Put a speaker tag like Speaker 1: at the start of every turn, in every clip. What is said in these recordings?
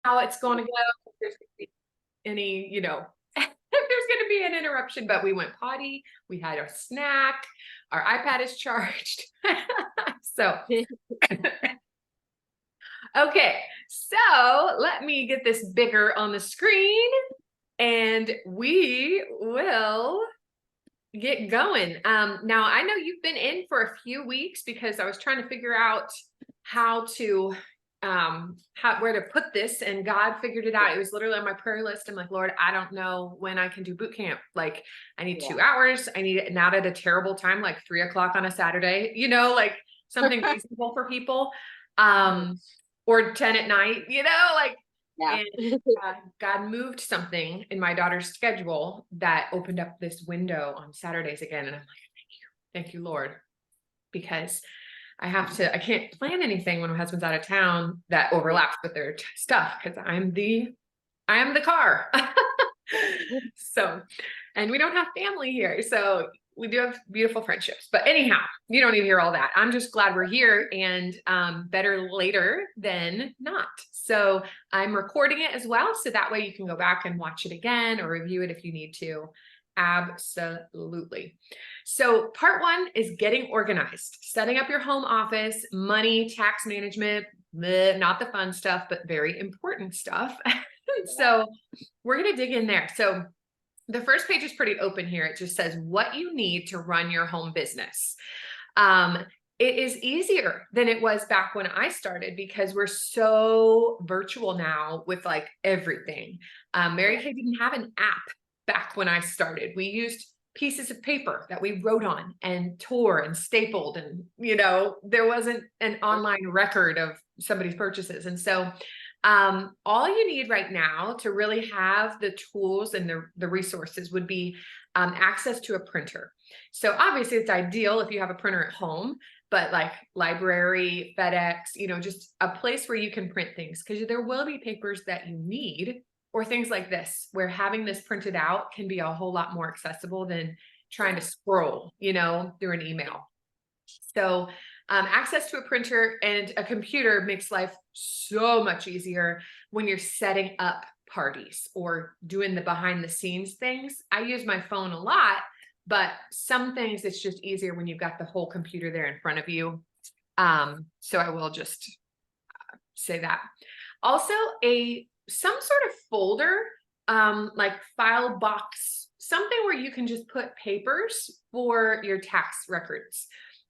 Speaker 1: how it's going to go. If there's going to be any, if there's going to be an interruption, but we went potty, we had our snack, our iPad is charged. So, okay, so let me get this bigger on the screen and we will get going. Now I know you've been in for a few weeks because I was trying to figure out how to where to put this, and God figured it out. It was literally on my prayer list. I'm like, Lord, I don't know when I can do boot camp. Like, I need 2 hours. I need it not at a terrible time, like 3 o'clock on a Saturday, like something reasonable for people. Or 10 at night, like, and God moved something in my daughter's schedule that opened up this window on Saturdays again. And I'm like, thank you, Lord, because I can't plan anything when my husband's out of town that overlaps with their stuff, because I am the car. So, and we don't have family here. So we do have beautiful friendships, but anyhow, you don't need to hear all that. I'm just glad we're here, and better later than not. So I'm recording it as well. So that way you can go back and watch it again or review it if you need to. Absolutely. So part 1 is getting organized, setting up your home office, money, tax management, not the fun stuff, but very important stuff. So we're going to dig in there. So the first page is pretty open here. It just says what you need to run your home business. It is easier than it was back when I started because we're so virtual now with like everything. Mary Kay didn't have an app back when I started. We used pieces of paper that we wrote on and tore and stapled, and there wasn't an online record of somebody's purchases. And so all you need right now to really have the tools and the resources would be access to a printer. So obviously it's ideal if you have a printer at home, but like library, FedEx, just a place where you can print things, because there will be papers that you need, or things like this, where having this printed out can be a whole lot more accessible than trying to scroll, through an email. So access to a printer and a computer makes life so much easier when you're setting up parties or doing the behind the scenes things. I use my phone a lot, but some things it's just easier when you've got the whole computer there in front of you. So I will just say that. Also, some sort of folder, like file box, something where you can just put papers for your tax records.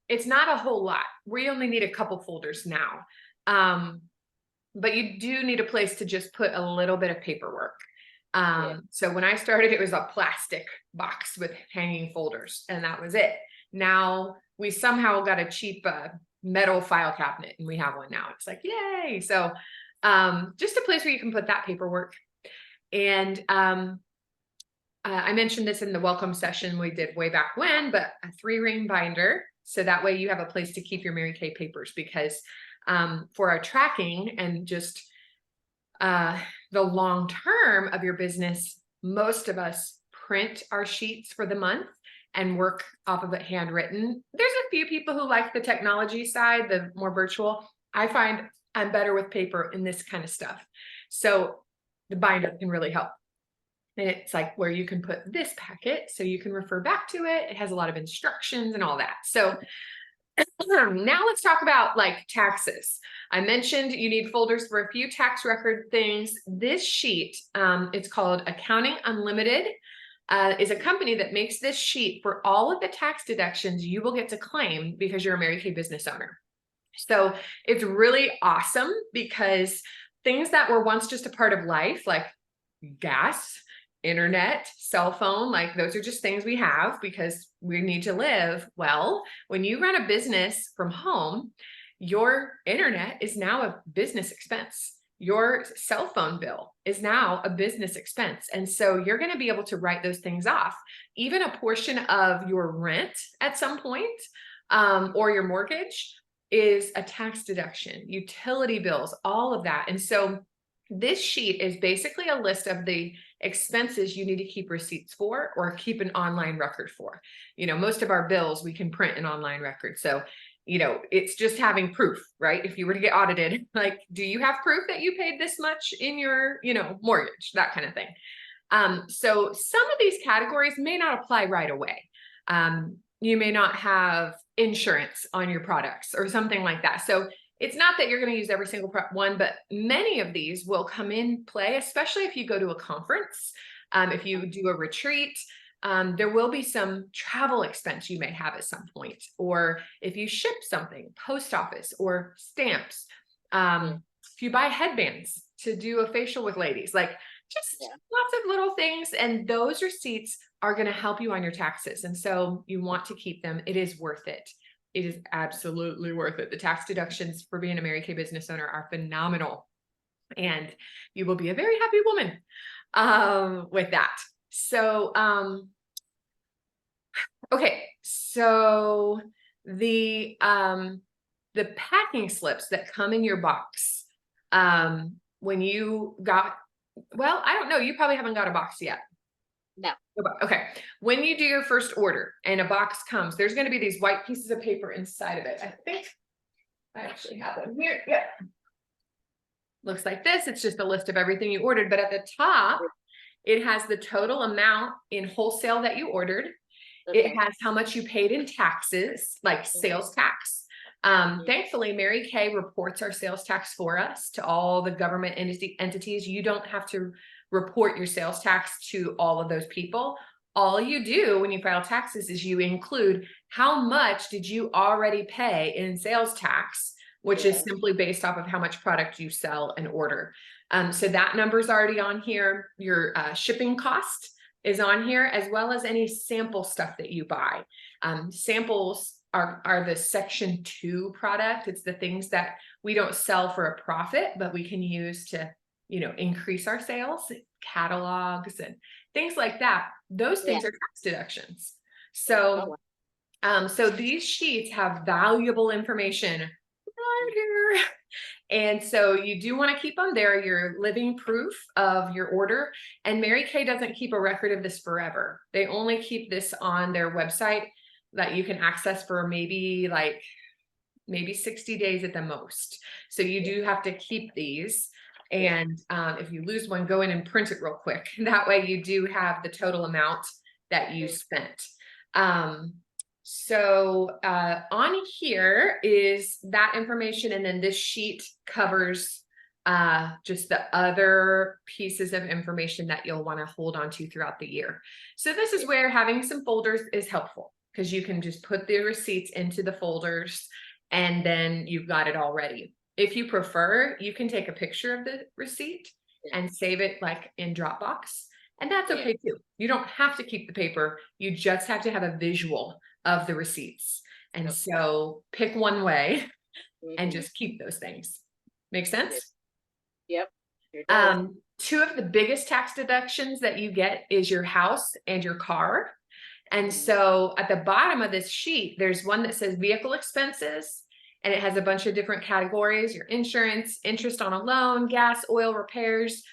Speaker 1: It's not a whole lot. We only need a couple folders now. But you do need a place to just put a little bit of paperwork. So when I started, it was a plastic box with hanging folders, and that was it. Now we somehow got a cheap metal file cabinet, and we have one now. It's like, yay. So just a place where you can put that paperwork. And I mentioned this in the welcome session we did way back when, but a 3-ring binder. So that way you have a place to keep your Mary Kay papers, because for our tracking and just the long term of your business, most of us print our sheets for the month and work off of it handwritten. There's a few people who like the technology side, the more virtual. I find I'm better with paper in this kind of stuff. So the binder can really help. And it's like where you can put this packet so you can refer back to it. It has a lot of instructions and all that. So now let's talk about like taxes. I mentioned you need folders for a few tax record things. This sheet, it's called Accounting Unlimited, is a company that makes this sheet for all of the tax deductions you will get to claim because you're a Mary Kay business owner. So it's really awesome because things that were once just a part of life, like gas, internet, cell phone, like those are just things we have because we need to live. Well, when you run a business from home, your internet is now a business expense. Your cell phone bill is now a business expense. And so you're going to be able to write those things off. Even a portion of your rent at some point, or your mortgage, is a tax deduction, utility bills, all of that. And so this sheet is basically a list of the expenses you need to keep receipts for or keep an online record for. Most of our bills we can print an online record. So, it's just having proof, right? If you were to get audited, like, do you have proof that you paid this much in your, mortgage, that kind of thing. So some of these categories may not apply right away. You may not have insurance on your products or something like that. So it's not that you're going to use every single one, but many of these will come in play, especially if you go to a conference, if you do a retreat. There will be some travel expense you may have at some point, or if you ship something, post office or stamps. If you buy headbands to do a facial with ladies, like just lots of little things. And those receipts are going to help you on your taxes. And so you want to keep them. It is worth it. It is absolutely worth it. The tax deductions for being a Mary Kay business owner are phenomenal. And you will be a very happy woman with that. So, okay. So the packing slips that come in your box, when you got, well, I don't know, you probably haven't got a box yet.
Speaker 2: No.
Speaker 1: Okay. When you do your first order and a box comes, there's going to be these white pieces of paper inside of it. I think I actually have them here. Yeah. Looks like this. It's just a list of everything you ordered, but at the top, it has the total amount in wholesale that you ordered. Okay. It has how much you paid in taxes, like sales tax. Thankfully, Mary Kay reports our sales tax for us to all the government entities. You don't have to report your sales tax to all of those people. All you do when you file taxes is you include how much did you already pay in sales tax, which is simply based off of how much product you sell and order. So that number is already on here. Your shipping cost is on here, as well as any sample stuff that you buy. Samples are the Section 2 product. It's the things that we don't sell for a profit, but we can use to, increase our sales, catalogs and things like that. Those things are tax deductions. So, so these sheets have valuable information right here. And so you do want to keep them there. You're living proof of your order. And Mary Kay doesn't keep a record of this forever. They only keep this on their website that you can access for maybe 60 days at the most. So you do have to keep these. And if you lose one, go in and print it real quick. That way you do have the total amount that you spent. So on here is that information. And then this sheet covers just the other pieces of information that you'll want to hold on to throughout the year. So this is where having some folders is helpful, because you can just put the receipts into the folders and then you've got it all ready. If you prefer, you can take a picture of the receipt and save it like in Dropbox. And that's okay too. You don't have to keep the paper. You just have to have a visual of the receipts. And so pick one way and just keep those things. Make sense?
Speaker 2: Yep.
Speaker 1: Two of the biggest tax deductions that you get is your house and your car. And so at the bottom of this sheet, there's one that says vehicle expenses, and it has a bunch of different categories: your insurance, interest on a loan, gas, oil, repairs.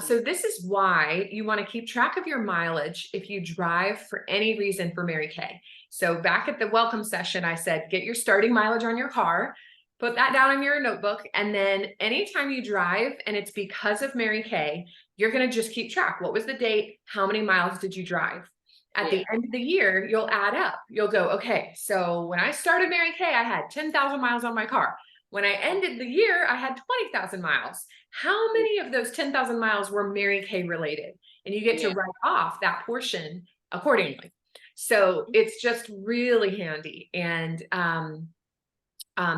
Speaker 1: So this is why you want to keep track of your mileage if you drive for any reason for Mary Kay. So back at the welcome session, I said, get your starting mileage on your car, put that down in your notebook. And then anytime you drive and it's because of Mary Kay, you're going to just keep track. What was the date? How many miles did you drive? At the end of the year, you'll add up. You'll go, okay, so when I started Mary Kay, I had 10,000 miles on my car. When I ended the year, I had 20,000 miles. How many of those 10,000 miles were Mary Kay related? And you get to write off that portion accordingly. So it's just really handy. And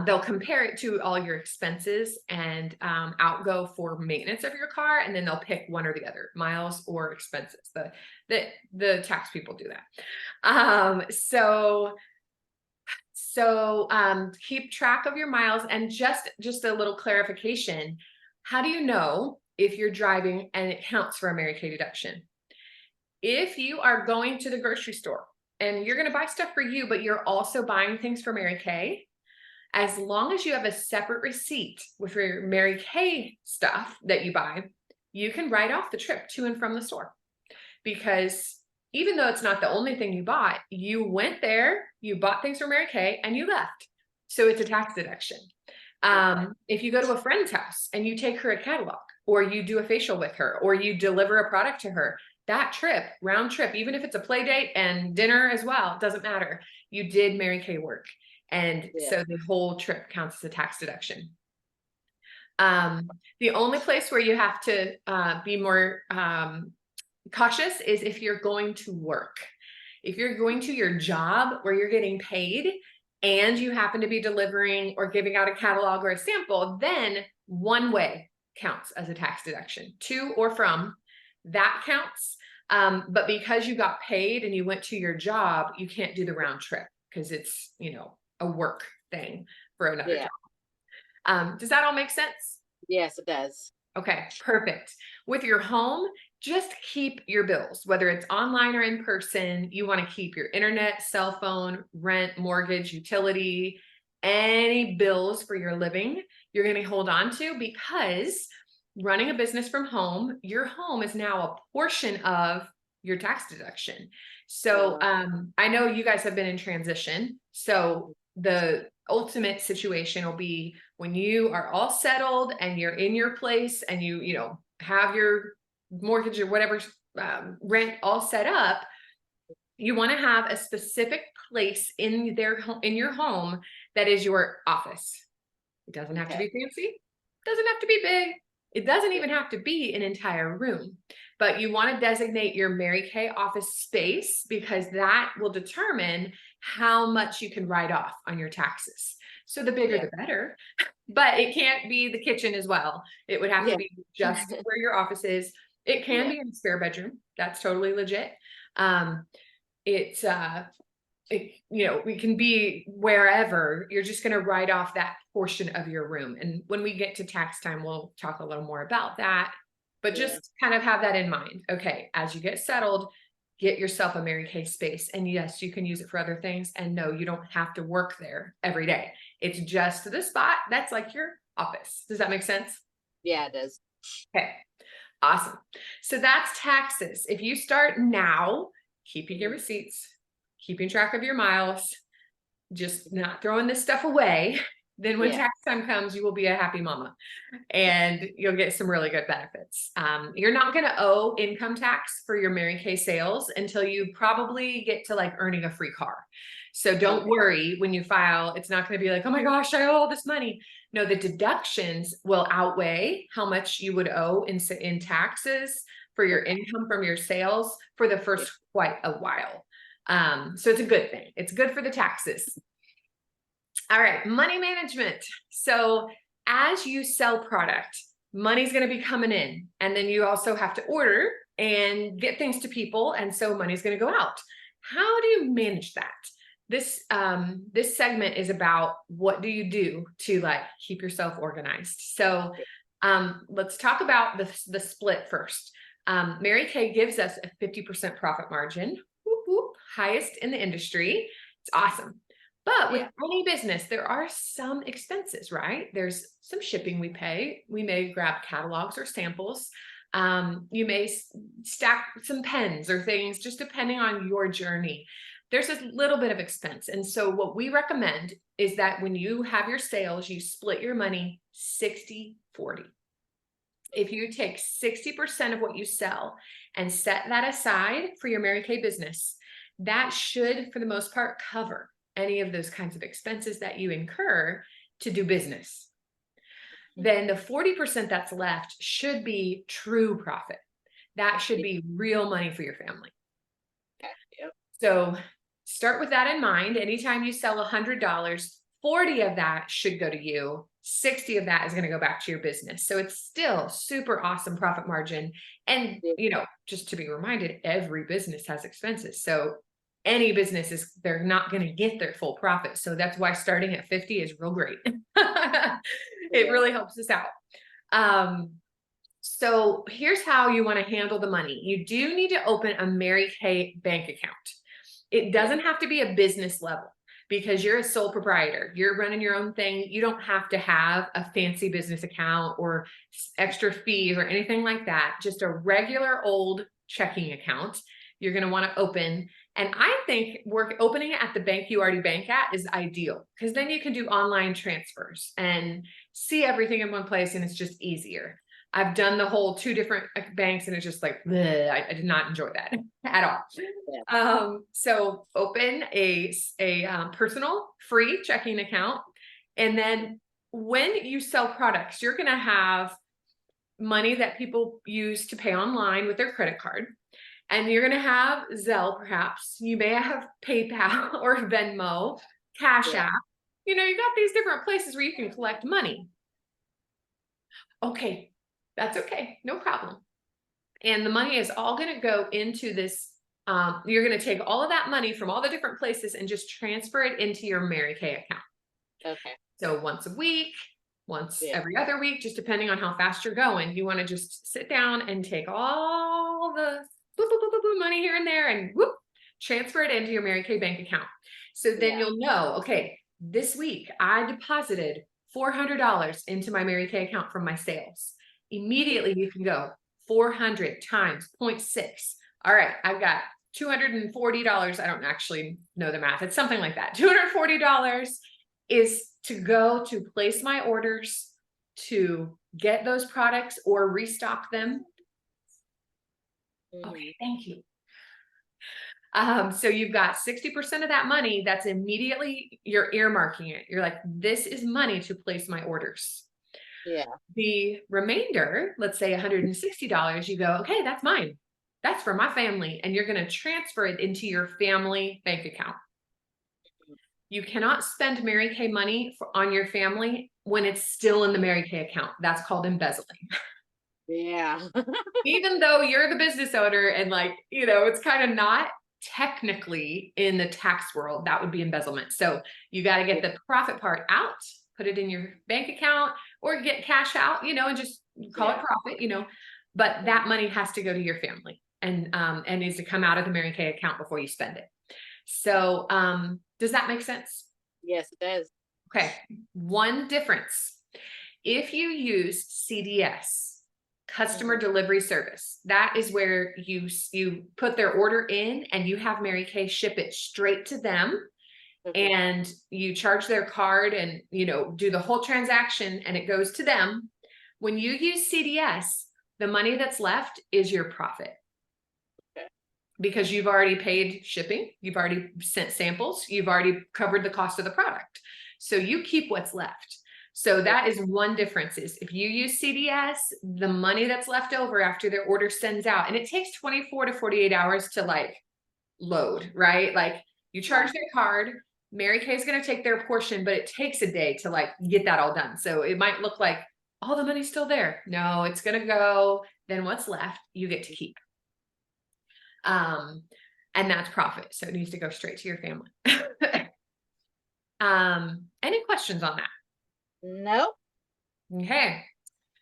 Speaker 1: they'll compare it to all your expenses and outgo for maintenance of your car. And then they'll pick one or the other, miles or expenses. The tax people do that. So keep track of your miles. And just a little clarification. How do you know if you're driving and it counts for a Mary Kay deduction? If you are going to the grocery store and you're going to buy stuff for you, but you're also buying things for Mary Kay, as long as you have a separate receipt with your Mary Kay stuff that you buy, you can write off the trip to and from the store. Because even though it's not the only thing you bought, you went there, you bought things for Mary Kay, and you left. So it's a tax deduction. If you go to a friend's house and you take her a catalog, or you do a facial with her, or you deliver a product to her, that trip, round trip, even if it's a play date and dinner as well, it doesn't matter. You did Mary Kay work. And so the whole trip counts as a tax deduction. The only place where you have to be more cautious is if you're going to work. If you're going to your job where you're getting paid and you happen to be delivering or giving out a catalog or a sample, then one way counts as a tax deduction. To or from, that counts. But because you got paid and you went to your job, you can't do the round trip because it's, you know, a work thing for another job. Does that all make sense?
Speaker 2: Yes, it does.
Speaker 1: Okay, perfect. With your home, just keep your bills, whether it's online or in person. You want to keep your internet, cell phone, rent, mortgage, utility, any bills for your living, you're going to hold on to, because running a business from home, your home is now a portion of your tax deduction. So I know you guys have been in transition. So the ultimate situation will be when you are all settled and you're in your place and you know, have your mortgage or whatever rent all set up, you want to have a specific place in your home that is your office. It doesn't have to be fancy. It doesn't have to be big. It doesn't even have to be an entire room, but you want to designate your Mary Kay office space, because that will determine how much you can write off on your taxes. So the bigger, the better, but it can't be the kitchen as well. It would have to be just where your office is. It can be in a spare bedroom. That's totally legit. You know, we can be wherever. You're just going to write off that portion of your room. And when we get to tax time, we'll talk a little more about that, but just kind of have that in mind. Okay, as you get settled, get yourself a Mary Kay space. And yes, you can use it for other things. And no, you don't have to work there every day. It's just the spot that's like your office. Does that make sense?
Speaker 2: Yeah, it does.
Speaker 1: Okay, awesome. So that's taxes. If you start now, keeping your receipts, keeping track of your miles, just not throwing this stuff away, then when tax time comes, you will be a happy mama and you'll get some really good benefits. You're not going to owe income tax for your Mary Kay sales until you probably get to like earning a free car. So don't worry when you file. It's not going to be like, oh my gosh, I owe all this money. No, the deductions will outweigh how much you would owe in taxes for your income from your sales for the first quite a while. So it's a good thing. It's good for the taxes. All right, money management. So as you sell product, money's going to be coming in, and then you also have to order and get things to people. And so money's going to go out. How do you manage that? This segment is about what do you do to like keep yourself organized. So let's talk about the split first. Mary Kay gives us a 50% profit margin, whoop, whoop, highest in the industry. It's awesome. But with any business, there are some expenses, right? There's some shipping we pay. We may grab catalogs or samples. You may stack some pens or things, just depending on your journey. There's a little bit of expense. And so what we recommend is that when you have your sales, you split your money 60-40. If you take 60% of what you sell and set that aside for your Mary Kay business, that should, for the most part, cover any of those kinds of expenses that you incur to do business. Then the 40% that's left should be true profit. That should be real money for your family. So start with that in mind. Anytime you sell $100, 40 of that should go to you. 60 of that is going to go back to your business. So it's still super awesome profit margin. And, you know, just to be reminded, every business has expenses. So any business they're not going to get their full profit. So that's why starting at 50 is real great. It really helps us out. So here's how you want to handle the money. You do need to open a Mary Kay bank account. It doesn't have to be a business level, because you're a sole proprietor. You're running your own thing. You don't have to have a fancy business account or extra fees or anything like that. Just a regular old checking account you're going to want to open. And I think opening it at the bank you already bank at is ideal, because then you can do online transfers and see everything in one place, and it's just easier. I've done the whole 2 different banks, and it's just like, bleh, I did not enjoy that at all.
Speaker 2: Yeah.
Speaker 1: So open a personal free checking account. And then when you sell products, you're going to have money that people use to pay online with their credit card. And you're going to have Zelle, perhaps. You may have PayPal or Venmo, Cash
Speaker 2: Yeah.
Speaker 1: App. You know, you got these different places where you can collect money. Okay, that's okay. No problem. And the money is all going to go into this. You're going to take all of that money from all the different places and just transfer it into your Mary Kay account.
Speaker 2: Okay.
Speaker 1: So once a week, once
Speaker 2: Yeah.
Speaker 1: every other week, just depending on how fast you're going, you want to just sit down and take all the boop, boop, boop, boop, boop, money here and there and whoop, transfer it into your Mary Kay bank account. So then
Speaker 2: Yeah.
Speaker 1: you'll know, okay, this week I deposited $400 into my Mary Kay account from my sales. Immediately you can go 400 times 0.6. All right, I've got $240. I don't actually know the math. It's something like that. $240 is to go to place my orders, to get those products or restock them.
Speaker 2: Mhm.
Speaker 1: Okay, thank you. So you've got 60% of that money that's immediately, you're earmarking it. You're like, this is money to place my orders.
Speaker 2: Yeah.
Speaker 1: The remainder, let's say $160, you go, okay, that's mine. That's for my family. And you're going to transfer it into your family bank account. You cannot spend Mary Kay money on your family when it's still in the Mary Kay account. That's called embezzling.
Speaker 2: Yeah.
Speaker 1: Even though you're the business owner and like, you know, it's kind of not technically in the tax world, that would be embezzlement. So you got to get the profit part out, put it in your bank account or get cash out, you know, and just call it profit, you know, but that money has to go to your family and needs to come out of the Mary Kay account before you spend it. So, does that make sense?
Speaker 2: Yes, it does.
Speaker 1: Okay. One difference. If you use CDS, customer delivery service, that is where you put their order in and you have Mary Kay ship it straight to them.
Speaker 2: Okay.
Speaker 1: And you charge their card and, you know, do the whole transaction and it goes to them. When you use CDS, the money that's left is your profit.
Speaker 2: Okay.
Speaker 1: Because you've already paid shipping, you've already sent samples, you've already covered the cost of the product. So you keep what's left. So that is one difference is if you use CDS, the money that's left over after their order sends out, and it takes 24 to 48 hours to like load, right? Like you charge their card, Mary Kay is going to take their portion, but it takes a day to like get that all done. So it might look like all the money's still there. No, it's going to go. Then what's left, you get to keep. And that's profit. So it needs to go straight to your family. Any questions on that?
Speaker 2: Nope.
Speaker 1: Okay.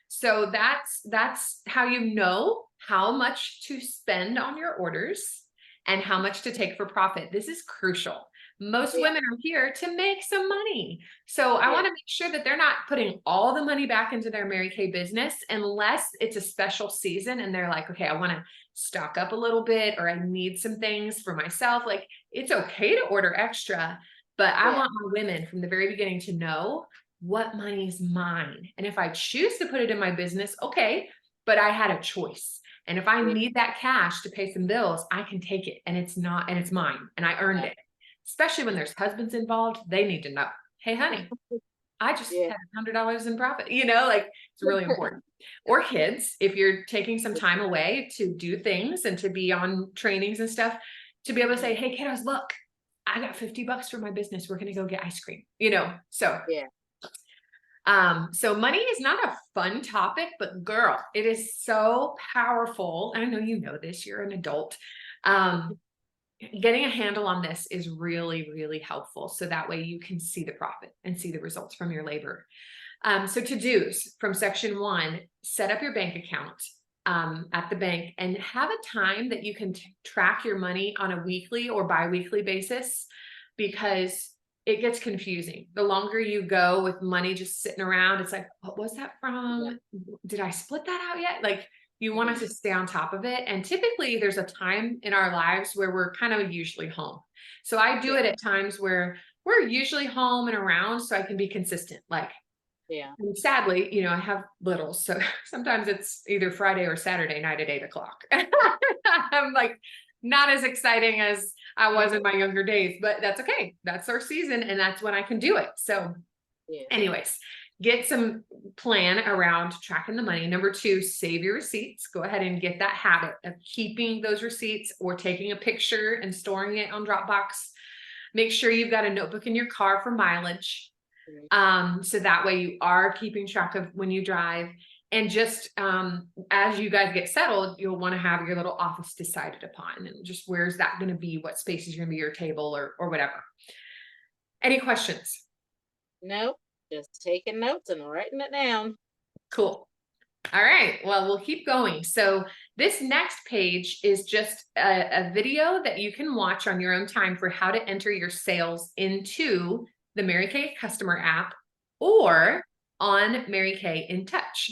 Speaker 1: So that's how you know how much to spend on your orders and how much to take for profit. This is crucial. Most women are here to make some money. So I want to make sure that they're not putting all the money back into their Mary Kay business unless it's a special season and they're like, okay, I want to stock up a little bit or I need some things for myself. Like it's okay to order extra, but I want my women from the very beginning to know what money is mine. And if I choose to put it in my business, okay, but I had a choice. And if I need that cash to pay some bills, I can take it and it's mine and I earned it. Especially when there's husbands involved, they need to know, hey, honey, I just had $100 in profit, you know, like it's really important. Or kids, if you're taking some time away to do things and to be on trainings and stuff, to be able to say, hey, kiddos, look, I got $50 for my business. We're going to go get ice cream, you know? So, so money is not a fun topic, but girl, it is so powerful. I know you know this, you're an adult. Getting a handle on this is really, really helpful. So that way you can see the profit and see the results from your labor. So to-dos from section 1, set up your bank account at the bank and have a time that you can track your money on a weekly or bi-weekly basis, because it gets confusing. The longer you go with money just sitting around, it's like, what was that from? Did I split that out yet? Like You want us to stay on top of it. And typically there's a time in our lives where we're kind of usually home. So I do it at times where we're usually home and around so I can be consistent. Like,
Speaker 2: Yeah.
Speaker 1: and sadly, you know, I have littles. So sometimes it's either Friday or Saturday night at 8 o'clock. I'm like, not as exciting as I was in my younger days, but that's okay. That's our season and that's when I can do it. So
Speaker 2: Yeah.
Speaker 1: anyways, get some plan around tracking the money. Number 2, save your receipts. Go ahead and get that habit of keeping those receipts or taking a picture and storing it on Dropbox. Make sure you've got a notebook in your car for mileage. So that way you are keeping track of when you drive. And just as you guys get settled, you'll want to have your little office decided upon, and just where's that going to be, what space is going to be your table or whatever. Any questions?
Speaker 2: Nope. Just taking notes and writing it down.
Speaker 1: Cool. All right. Well, we'll keep going. So this next page is just a video that you can watch on your own time for how to enter your sales into the Mary Kay customer app or on Mary Kay in Touch.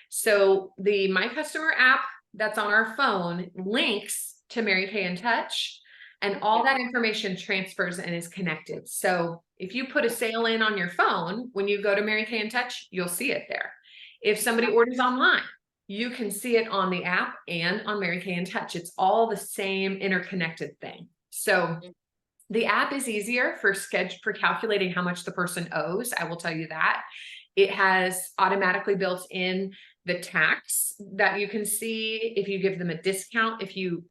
Speaker 1: So the My Customer app that's on our phone links to Mary Kay in Touch, and all that information transfers and is connected. So if you put a sale in on your phone, when you go to Mary Kay in Touch, you'll see it there. If somebody orders online, you can see it on the app and on Mary Kay in Touch. It's all the same interconnected thing. So the app is easier for calculating how much the person owes. I will tell you that. It has automatically built in the tax that you can see if you give them a discount, if you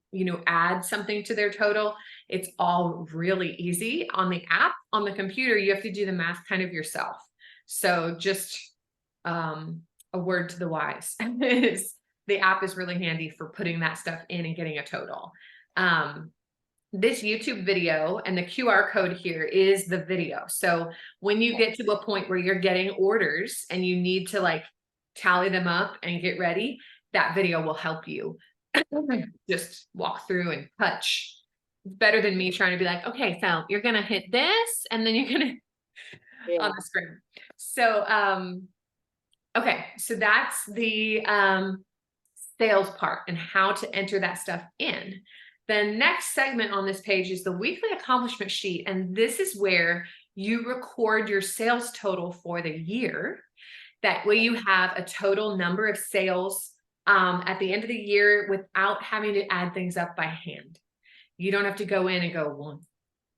Speaker 1: add something to their total. It's all really easy on the app. On the computer, you have to do the math kind of yourself. So just a word to the wise is the app is really handy for putting that stuff in and getting a total. This YouTube video and the QR code here is the video. So when you get to a point where you're getting orders and you need to like tally them up and get ready, that video will help you just walk through and touch. It's better than me trying to be like, okay, so you're going to hit this and then you're going to on the screen. So, okay. So that's the sales part and how to enter that stuff in. The next segment on this page is the weekly accomplishment sheet. And this is where you record your sales total for the year. That way you have a total number of sales at the end of the year without having to add things up by hand. You don't have to go in and go 1,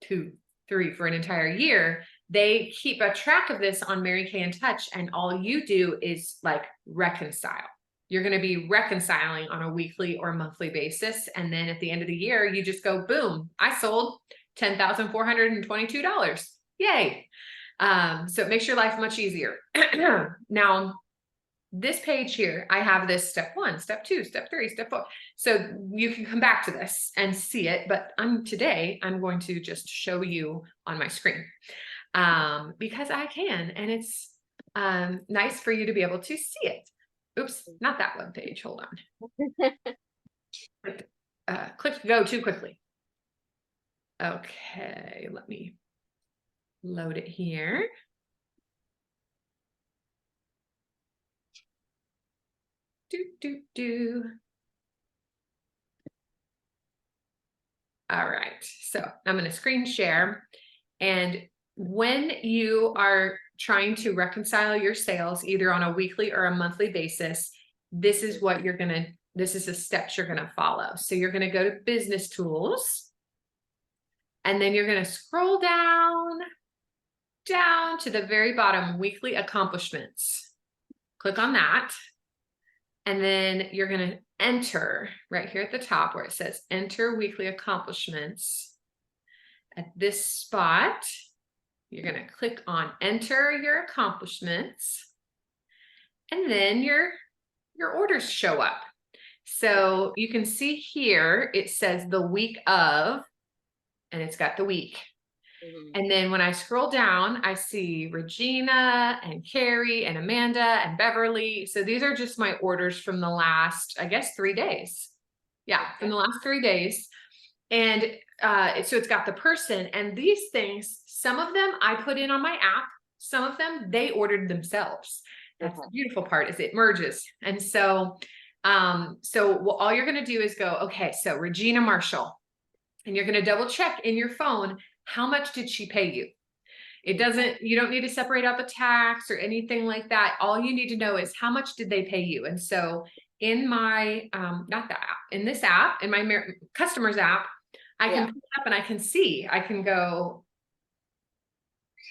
Speaker 1: 2, 3 for an entire year. They keep a track of this on Mary Kay in Touch, and all you do is like reconcile. You're going to be reconciling on a weekly or monthly basis. And then at the end of the year, you just go, boom, I sold $10,422. Yay. So it makes your life much easier. Now, this page here, I have this step 1, step 2, step 3, step 4. So you can come back to this and see it, but today I'm going to just show you on my screen because I can, and it's nice for you to be able to see it. Oops, not that web page. Hold on. Click go too quickly. Okay, let me load it here. All right, so I'm going to screen share. And when you are trying to reconcile your sales, either on a weekly or a monthly basis, this is what this is the steps you're going to follow. So you're going to go to business tools, and then you're going to scroll down to the very bottom, weekly accomplishments. Click on that. And then you're going to enter right here at the top where it says enter weekly accomplishments. At this spot, you're going to click on enter your accomplishments, and then your orders show up. So you can see here, it says the week of, and it's got the week. And then when I scroll down, I see Regina and Carrie and Amanda and Beverly. So these are just my orders from the last, I guess, 3 days. Yeah, from the last 3 days. And so it's got the person, and these things, some of them I put in on my app, some of them they ordered themselves. That's the beautiful part, is it merges. And so So all you're going to do is go, okay, so Regina Marshall, and you're going to double check in your phone, how much did she pay you? You don't need to separate out the tax or anything like that. All you need to know is how much did they pay you? And so in my, not that app, in this app, in my customers app, I can pick it up and I can see, I can go,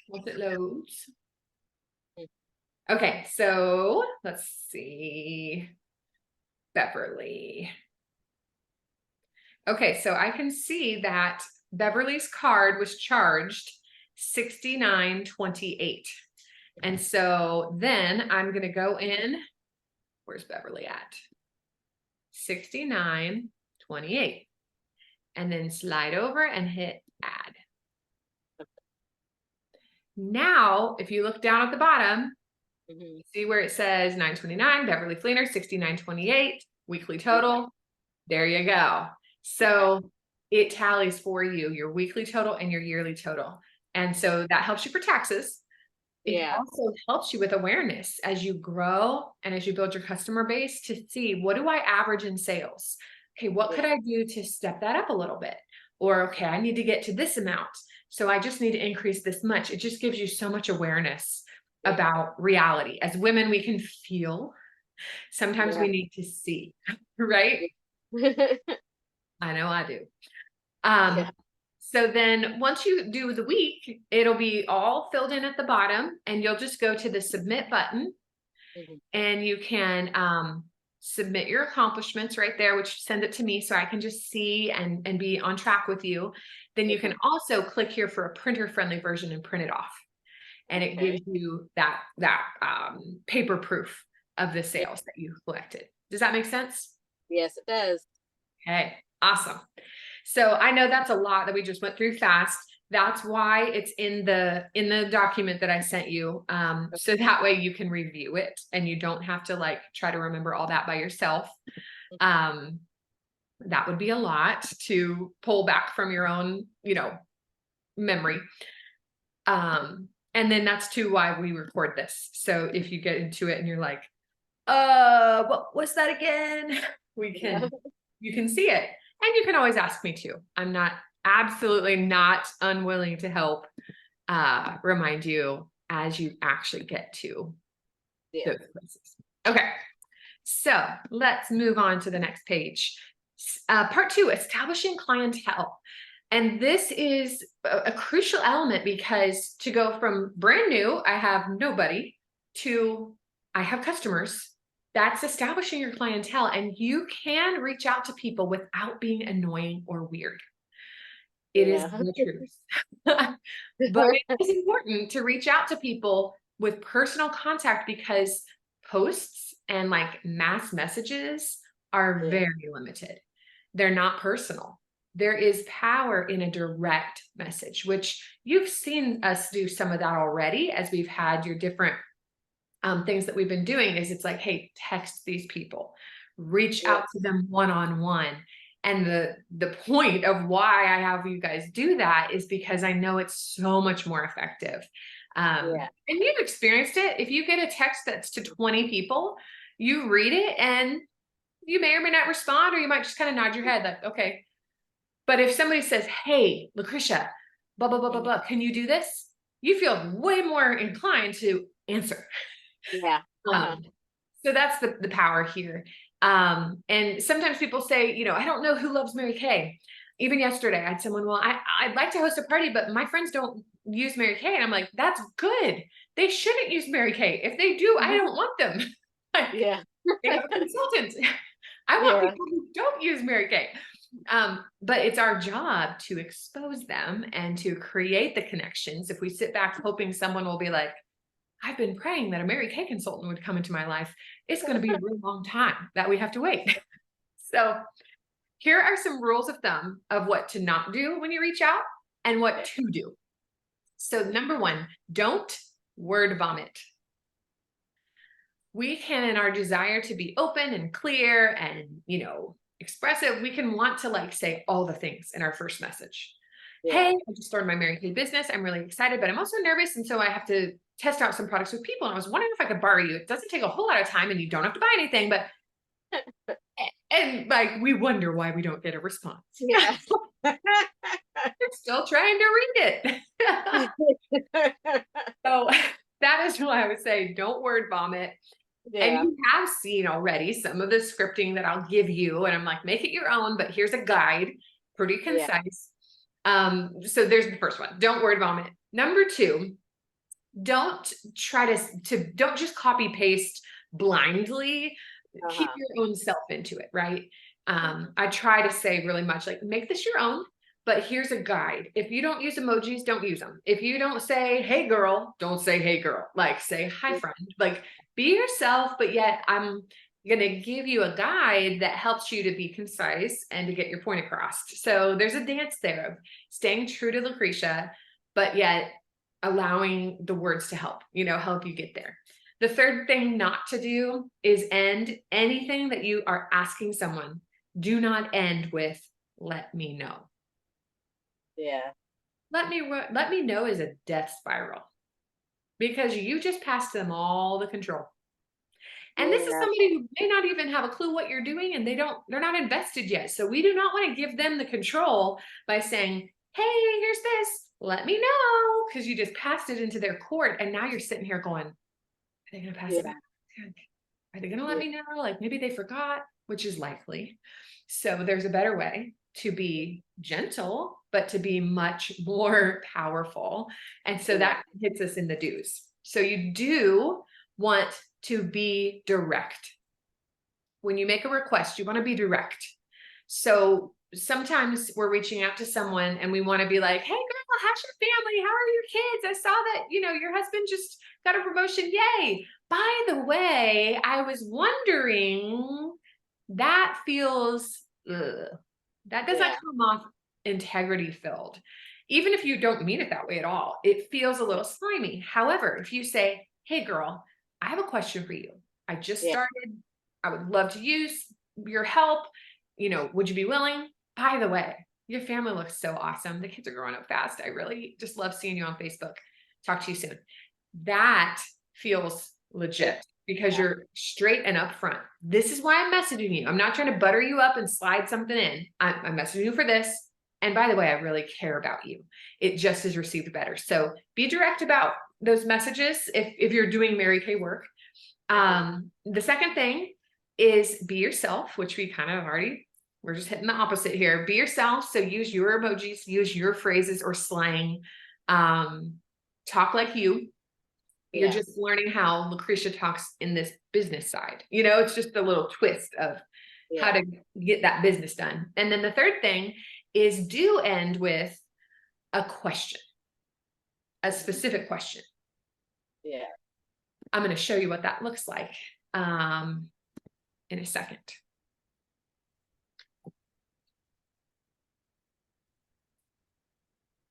Speaker 1: once it loads. Okay, so let's see, Beverly. Okay, so I can see that Beverly's card was charged $69.28. And so then I'm going to go in, where's Beverly at? $69.28. And then slide over and hit add. Now, if you look down at the bottom, see where it says $9.29, Beverly Fleener, $69.28, weekly total. There you go. So it tallies for you, your weekly total and your yearly total. And so that helps you for taxes. It also helps you with awareness as you grow and as you build your customer base to see, what do I average in sales? Okay, what could I do to step that up a little bit? Or, okay, I need to get to this amount, so I just need to increase this much. It just gives you so much awareness about reality. As women, we can feel. Sometimes we need to see, right? I know I do. So then once you do the week, it'll be all filled in at the bottom, and you'll just go to the submit button and you can submit your accomplishments right there, which send it to me so I can just see and be on track with you. Then you can also click here for a printer friendly version and print it off. And it gives you that paper proof of the sales that you collected. Does that make sense?
Speaker 2: Yes, it does.
Speaker 1: Okay, awesome. So I know that's a lot that we just went through fast. That's why it's in the document that I sent you. So that way you can review it and you don't have to like try to remember all that by yourself. That would be a lot to pull back from your own, memory. And then that's too why we record this. So if you get into it and you're like, what was that again? You can see it. And you can always ask me too. I'm absolutely not unwilling to help remind you as you actually get to those places. Okay, so let's move on to the next page. Part 2, establishing clientele. And this is a crucial element, because to go from brand new, I have nobody, to I have customers, that's establishing your clientele. And you can reach out to people without being annoying or weird. It is the truth. But it is important to reach out to people with personal contact, because posts and like mass messages are very limited. They're not personal. There is power in a direct message, which you've seen us do some of that already as we've had your different things that we've been doing. Is it's like, hey, text these people, reach out to them one-on-one. And the point of why I have you guys do that is because I know it's so much more effective. And you've experienced it. If you get a text that's to 20 people, you read it and you may or may not respond, or you might just kind of nod your head like, okay. But if somebody says, hey, Lucretia, blah, blah, blah, blah, blah, can you do this? You feel way more inclined to answer. So that's the power here. And sometimes people say, I don't know who loves Mary Kay. Even yesterday, I had someone, well, I'd like to host a party, but my friends don't use Mary Kay. And I'm like, that's good. They shouldn't use Mary Kay. If they do, I don't want them. They have a consultant. I want people who don't use Mary Kay. But it's our job to expose them and to create the connections. If we sit back hoping someone will be like, I've been praying that a Mary Kay consultant would come into my life, it's going to be a really long time that we have to wait. So here are some rules of thumb of what to not do when you reach out and what to do. So number 1, don't word vomit. We can, in our desire to be open and clear and, expressive, we can want to like say all the things in our first message. Hey, I just started my Mary Kay business. I'm really excited, but I'm also nervous. And so I have to test out some products with people. And I was wondering if I could borrow you. It doesn't take a whole lot of time and you don't have to buy anything, but And like, we wonder why we don't get a response.
Speaker 2: Yeah.
Speaker 1: We're still trying to read it. So that is why I would say don't word vomit. And
Speaker 2: Yeah.
Speaker 1: you have seen already some of the scripting that I'll give you, and I'm like, make it your own, but here's a guide, pretty
Speaker 2: Yeah.
Speaker 1: concise. So there's the first one. Don't word vomit. Number two, don't try to don't just copy paste blindly. Keep
Speaker 2: Uh-huh.
Speaker 1: your own self into it, right? I try to say really much like, make this your own, but here's a guide. If you don't use emojis, don't use them. If you don't say, hey girl, don't say, hey girl, like say, hi friend, like be yourself, but yet I'm going to give you a guide that helps you to be concise and to get your point across. So there's a dance there of staying true to Lucretia, but yet allowing the words to help, help you get there. The third thing not to do is end anything that you are asking someone. Do not end with, let me know.
Speaker 2: Yeah.
Speaker 1: Let me know is a death spiral because you just passed them all the control. And this is
Speaker 2: Yeah.
Speaker 1: somebody who may not even have a clue what you're doing and they're not invested yet. So we do not want to give them the control by saying, hey, here's this, let me know, because you just passed it into their court. And now you're sitting here going, are they going to pass it
Speaker 2: Yeah.
Speaker 1: back? Are they going to let me know? Like maybe they forgot, which is likely. So there's a better way to be gentle, but to be much more powerful. And so that hits us in the do's. So you do want to be direct. When you make a request, you want to be direct. So sometimes we're reaching out to someone and we want to be like, hey girl, how's your family? How are your kids? I saw that, your husband just got a promotion. Yay. By the way, I was wondering, that feels, that does not come off integrity filled. Even if you don't mean it that way at all, it feels a little slimy. However, if you say, hey girl, I have a question for you. I just
Speaker 2: Yeah.
Speaker 1: started. I would love to use your help. Would you be willing? By the way, your family looks so awesome. The kids are growing up fast. I really just love seeing you on Facebook. Talk to you soon. That feels legit because you're straight and upfront. This is why I'm messaging you. I'm not trying to butter you up and slide something in. I'm messaging you for this. And by the way, I really care about you. It just is received better. So be direct about those messages if you're doing Mary Kay work. The second thing is be yourself, which we kind of we're just hitting the opposite here. Be yourself. So use your emojis, use your phrases or slang. Talk like you. You're just learning how Lucretia talks in this business side. It's just a little twist of how to get that business done. And then the third thing is do end with a question, a specific question.
Speaker 2: Yeah.
Speaker 1: I'm going to show you what that looks like in a second.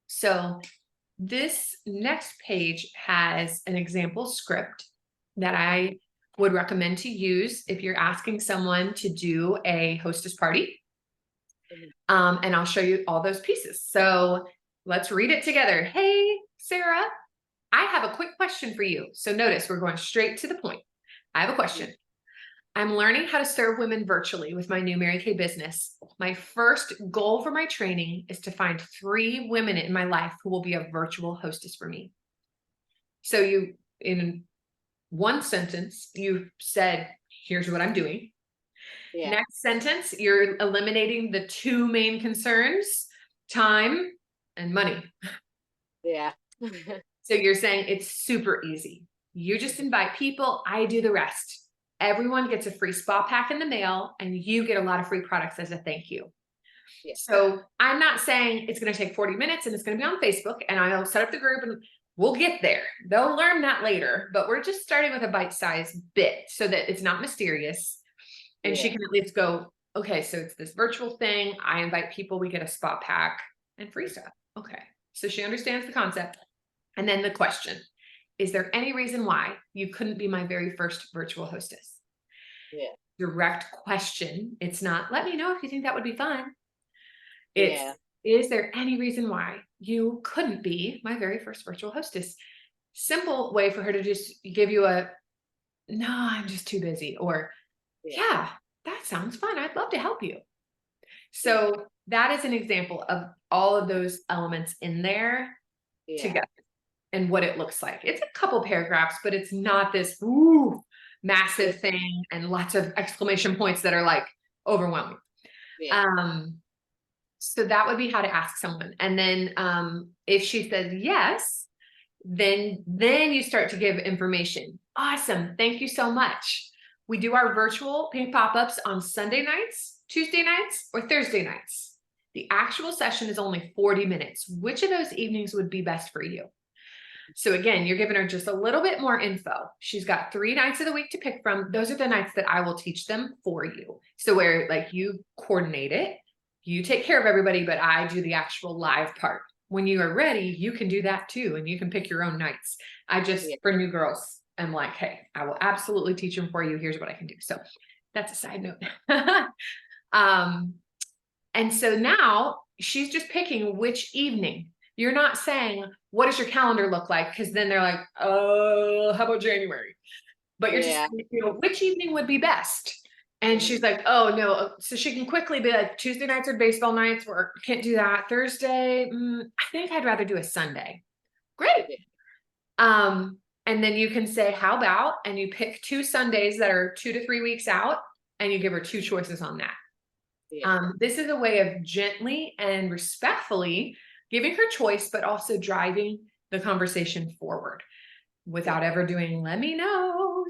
Speaker 1: So this next page has an example script that I would recommend to use if you're asking someone to do a hostess party. And I'll show you all those pieces. So let's read it together. Hey, Sarah, I have a quick question for you. So notice we're going straight to the point. I have a question. I'm learning how to serve women virtually with my new Mary Kay business. My first goal for my training is to find 3 women in my life who will be a virtual hostess for me. So you, in one sentence, you've said, here's what I'm doing.
Speaker 2: Yeah.
Speaker 1: Next sentence, you're eliminating the 2 main concerns, time and money.
Speaker 2: Yeah.
Speaker 1: So you're saying it's super easy. You just invite people, I do the rest. Everyone gets a free spa pack in the mail and you get a lot of free products as a thank you.
Speaker 2: Yeah.
Speaker 1: So I'm not saying it's going to take 40 minutes and it's going to be on Facebook and I'll set up the group and we'll get there. They'll learn that later, but we're just starting with a bite-sized bit so that it's not mysterious. And she can at least go, okay, so it's this virtual thing. I invite people, we get a spa pack and free stuff. Okay. So she understands the concept. And then the question, is there any reason why you couldn't be my very first virtual hostess?
Speaker 2: Yeah.
Speaker 1: Direct question. It's not, let me know if you think that would be fun. It's, is there any reason why you couldn't be my very first virtual hostess? Simple way for her to just give you a, no, I'm just too busy. Or yeah, that sounds fun. I'd love to help you. So that is an example of all of those elements in there
Speaker 2: Yeah.
Speaker 1: together and what it looks like. It's a couple paragraphs, but it's not this ooh, massive thing and lots of exclamation points that are like overwhelming.
Speaker 2: Yeah.
Speaker 1: So that would be how to ask someone. And then if she says yes, then you start to give information. Awesome. Thank you so much. We do our virtual pink pop-ups on Sunday nights, Tuesday nights, or Thursday nights. The actual session is only 40 minutes. Which of those evenings would be best for you? So again, you're giving her just a little bit more info. She's got 3 nights of the week to pick from. Those are the nights that I will teach them for you. So where like you coordinate it, you take care of everybody, but I do the actual live part. When you are ready, you can do that too. And you can pick your own nights. I just, for new girls, I'm like, hey, I will absolutely teach them for you. Here's what I can do. So that's a side note. And so now she's just picking which evening. You're not saying, what does your calendar look like? Because then they're like, oh, how about January? But you're just, which evening would be best? And she's like, oh no. So she can quickly be like, Tuesday nights are baseball nights, or can't do that. Thursday, I think I'd rather do a Sunday. Great. And then you can say, how about, and you pick 2 Sundays that are 2 to 3 weeks out, and you give her 2 choices on that. This is a way of gently and respectfully giving her choice, but also driving the conversation forward without ever doing, let me know,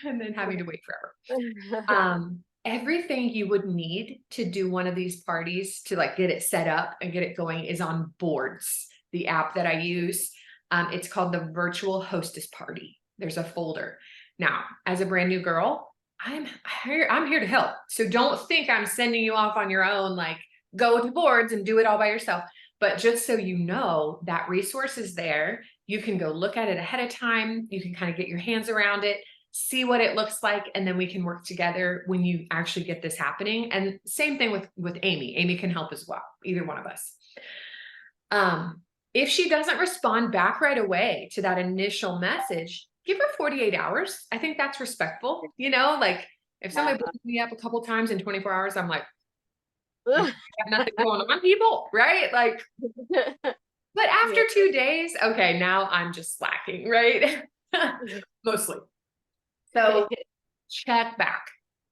Speaker 1: and then having to wait forever. Everything you would need to do one of these parties to like get it set up and get it going is on Boards, the app that I use. It's called the Virtual Hostess Party. There's a folder. Now, as a brand new girl, I'm here to help. So don't think I'm sending you off on your own, like go to Boards and do it all by yourself. But just so you know, that resource is there. You can go look at it ahead of time. You can kind of get your hands around it, see what it looks like, and then we can work together when you actually get this happening. And same thing with Amy. Amy can help as well, either one of us. If she doesn't respond back right away to that initial message, give her 48 hours. I think that's respectful. You know, like if somebody picks me up a couple times in 24 hours, I'm like, I have nothing going on, people, right? Like, but after 2 days, okay, now I'm just slacking, right? Mostly. So check back.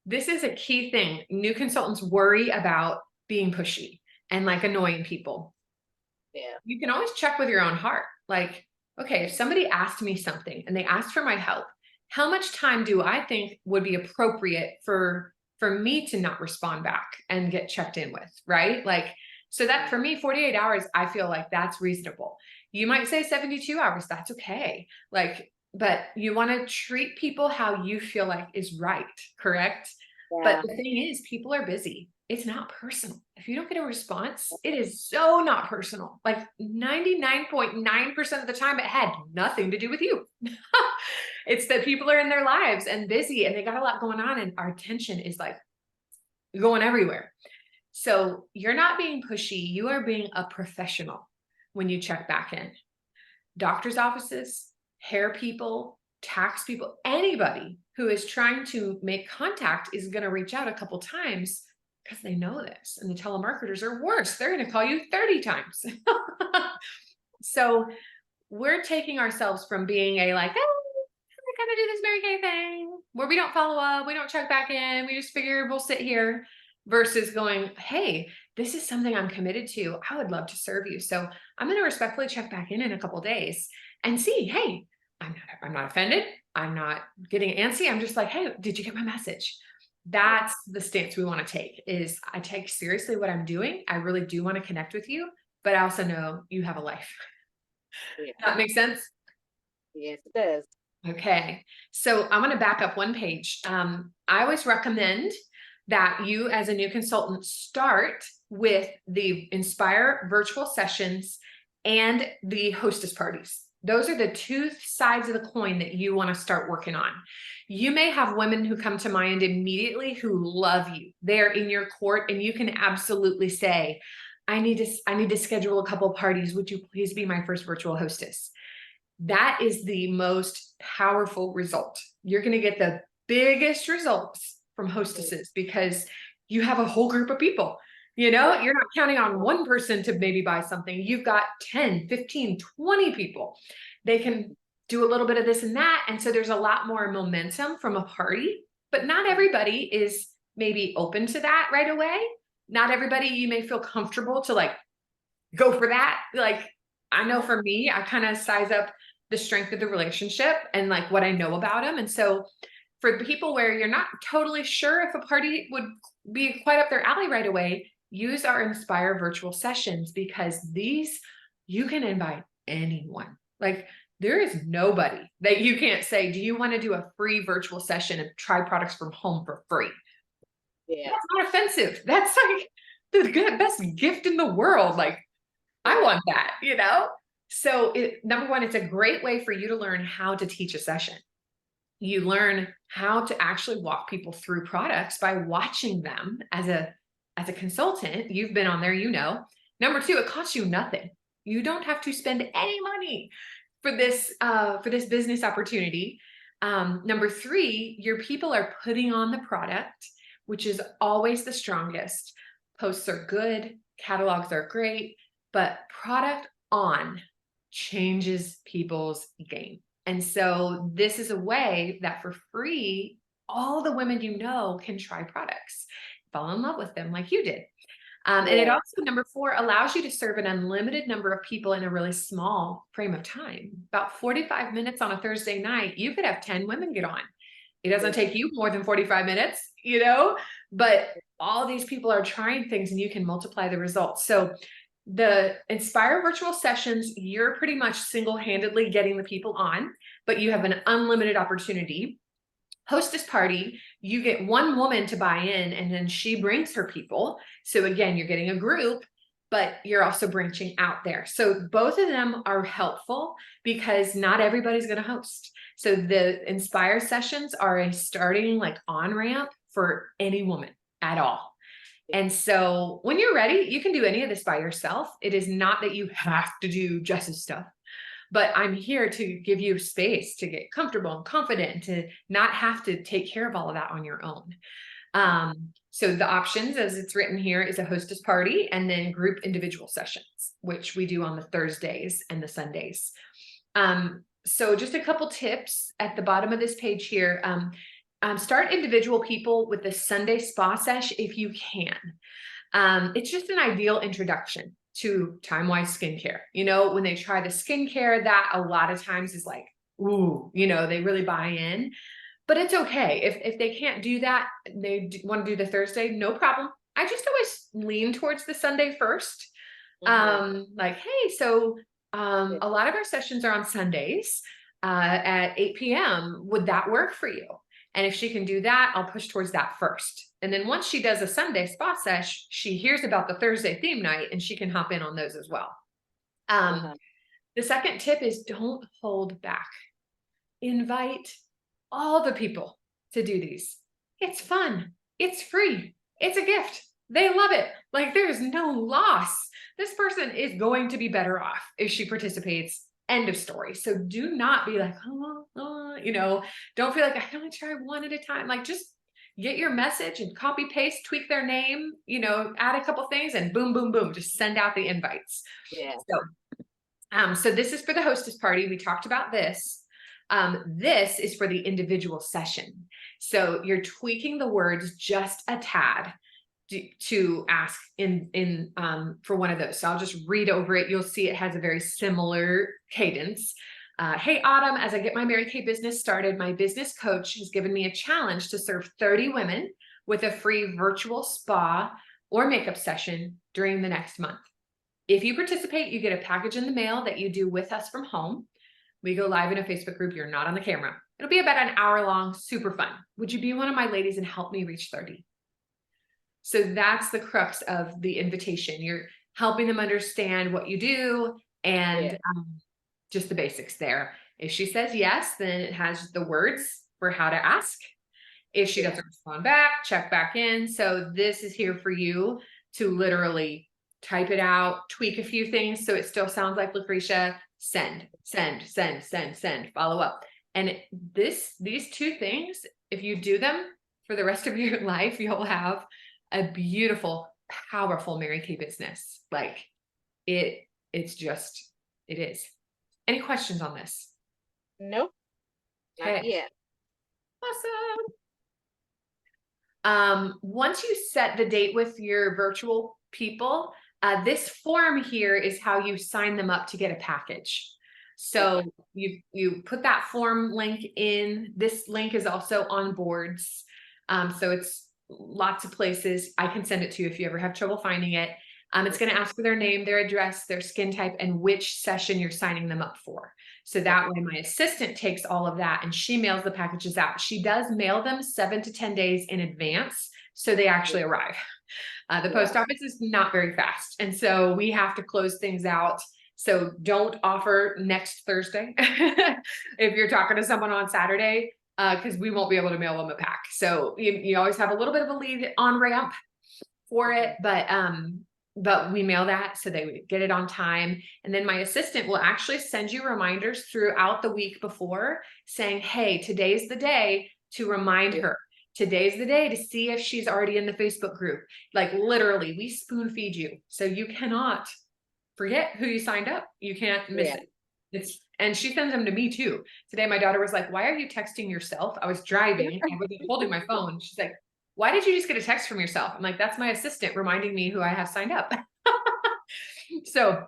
Speaker 1: This is a key thing. New consultants worry about being pushy and like annoying people. Yeah. You can always check with your own heart. Like, okay, if somebody asked me something and they asked for my help, how much time do I think would be appropriate for me to not respond back and get checked in with, right? Like, so that for me, 48 hours, I feel like that's reasonable. You might say 72 hours, that's okay. Like, but you want to treat people how you feel like is right, correct? But the thing is, people are busy. It's not personal. If you don't get a response, it is so not personal. Like 99.9% of the time, it had nothing to do with you. It's that people are in their lives and busy and they got a lot going on, and our attention is like going everywhere. So you're not being pushy. You are being a professional when you check back in. Doctor's offices, hair people, tax people, anybody who is trying to make contact is going to reach out a couple times because they know this. And the telemarketers are worse. They're going to call you 30 times. So we're taking ourselves from being a like, oh, we're going to do this Mary Kay thing where we don't follow up, we don't check back in, we just figure we'll sit here, versus going, hey, this is something I'm committed to. I would love to serve you. So I'm going to respectfully check back in a couple of days and see, hey, I'm not offended. I'm not getting antsy. I'm just like, hey, did you get my message? That's the stance we want to take. Is I take seriously what I'm doing. I really do want to connect with you, but I also know you have a life. Yeah. That makes sense?
Speaker 2: Yes, it does.
Speaker 1: Okay. So I'm going to back up one page. I always recommend that you as a new consultant start with the Inspire virtual sessions and the hostess parties. Those are the 2 sides of the coin that you want to start working on. You may have women who come to mind immediately who love you. They're in your court, and you can absolutely say, I need to schedule a couple parties. Would you please be my first virtual hostess? That is the most powerful result. You're going to get the biggest results from hostesses because you have a whole group of people. You're not counting on one person to maybe buy something. You've got 10, 15, 20 people. They can do a little bit of this and that. And so there's a lot more momentum from a party, but not everybody is maybe open to that right away. Not everybody, you may feel comfortable to like go for that. Like, I know for me, I kind of size up the strength of the relationship and like what I know about them. And so for people where you're not totally sure if a party would be quite up their alley right away, use our Inspire virtual sessions, because these, you can invite anyone. Like, there is nobody that you can't say, do you want to do a free virtual session and try products from home for free?
Speaker 2: Yeah.
Speaker 1: That's not offensive. That's like the best gift in the world. Like, I want that, So number one, it's a great way for you to learn how to teach a session. You learn how to actually walk people through products by watching them as a consultant. You've been on there, Number two, it costs you nothing. You don't have to spend any money for this business opportunity. Number three, your people are putting on the product, which is always the strongest. Posts are good, catalogs are great, but product on changes people's game. And so this is a way that for free, all the women can try products, fall in love with them like you did. And it also, number four, allows you to serve an unlimited number of people in a really small frame of time. About 45 minutes on a Thursday night, you could have 10 women get on. It doesn't take you more than 45 minutes, but all these people are trying things and you can multiply the results. So the Inspire virtual sessions, you're pretty much single-handedly getting the people on, but you have an unlimited opportunity. Hostess party, you get one woman to buy in and then she brings her people. So again, you're getting a group, but you're also branching out there. So both of them are helpful because not everybody's going to host. So the Inspire sessions are a starting like on-ramp for any woman at all. And so when you're ready, you can do any of this by yourself. It is not that you have to do Jess's stuff, but I'm here to give you space to get comfortable and confident and to not have to take care of all of that on your own. So the options, as it's written here, is a hostess party and then group individual sessions, which we do on the Thursdays and the Sundays. So just a couple tips at the bottom of this page here. Start individual people with the Sunday spa sesh if you can. It's just an ideal introduction to time-wise skincare. When they try the skincare, that a lot of times is like, ooh, they really buy in. But it's okay. If they can't do that, they want to do the Thursday, no problem. I just always lean towards the Sunday first. Like, hey, so a lot of our sessions are on Sundays at 8 p.m. Would that work for you? And if she can do that, I'll push towards that first. And then once she does a Sunday spa sesh, she hears about the Thursday theme night and she can hop in on those as well. The second tip is don't hold back. Invite all the people to do these. It's fun. It's free. It's a gift. They love it. Like, there's no loss. This person is going to be better off if she participates. End of story. So do not be like, don't feel like I can only try one at a time. Like, just get your message and copy paste, tweak their name, add a couple things and boom, boom, boom, just send out the invites.
Speaker 2: Yeah.
Speaker 1: So this is for the hostess party. We talked about this. This is for the individual session. So you're tweaking the words just a tad to ask in for one of those. So I'll just read over it. You'll see it has a very similar cadence. Hey, Autumn, as I get my Mary Kay business started, my business coach has given me a challenge to serve 30 women with a free virtual spa or makeup session during the next month. If you participate, you get a package in the mail that you do with us from home. We go live in a Facebook group. You're not on the camera. It'll be about an hour long, super fun. Would you be one of my ladies and help me reach 30? So that's the crux of the invitation. You're helping them understand what you do and just the basics there. If she says yes, then it has the words for how to ask. If she doesn't respond back, check back in. So this is here for you to literally type it out, tweak a few things so it still sounds like Lucretia. Send, follow up. And these two things, if you do them, for the rest of your life, you'll have a beautiful, powerful Mary Kay business. Like it's just, it is. Any questions on this?
Speaker 2: Nope, not
Speaker 1: Okay,
Speaker 2: yet.
Speaker 1: awesome. Once you set the date with your virtual people, this form here is how you sign them up to get a package. So
Speaker 2: Okay.
Speaker 1: you put that form link in. This link is also on boards. So it's lots of places. I can send it to you if you ever have trouble finding it. It's going to ask for their name, their address, their skin type, and which session you're signing them up for. So that way my assistant takes all of that and she mails the packages out. She does mail them 7 to 10 days in advance, so they actually arrive. The post office is not very fast. And so we have to close things out. So don't offer next Thursday if you're talking to someone on Saturday, because we won't be able to mail them a pack. So you always have a little bit of a lead on ramp for it, but we mail that so they get it on time. And then my assistant will actually send you reminders throughout the week before saying, hey, today's the day to remind her. Today's the day to see if she's already in the Facebook group. Like literally, we spoon feed you. So you cannot forget who you signed up. You can't miss it. And she sends them to me too. Today, my daughter was like, why are you texting yourself? I was driving. I wasn't holding my phone. She's like, why did you just get a text from yourself? I'm like, that's my assistant reminding me who I have signed up. So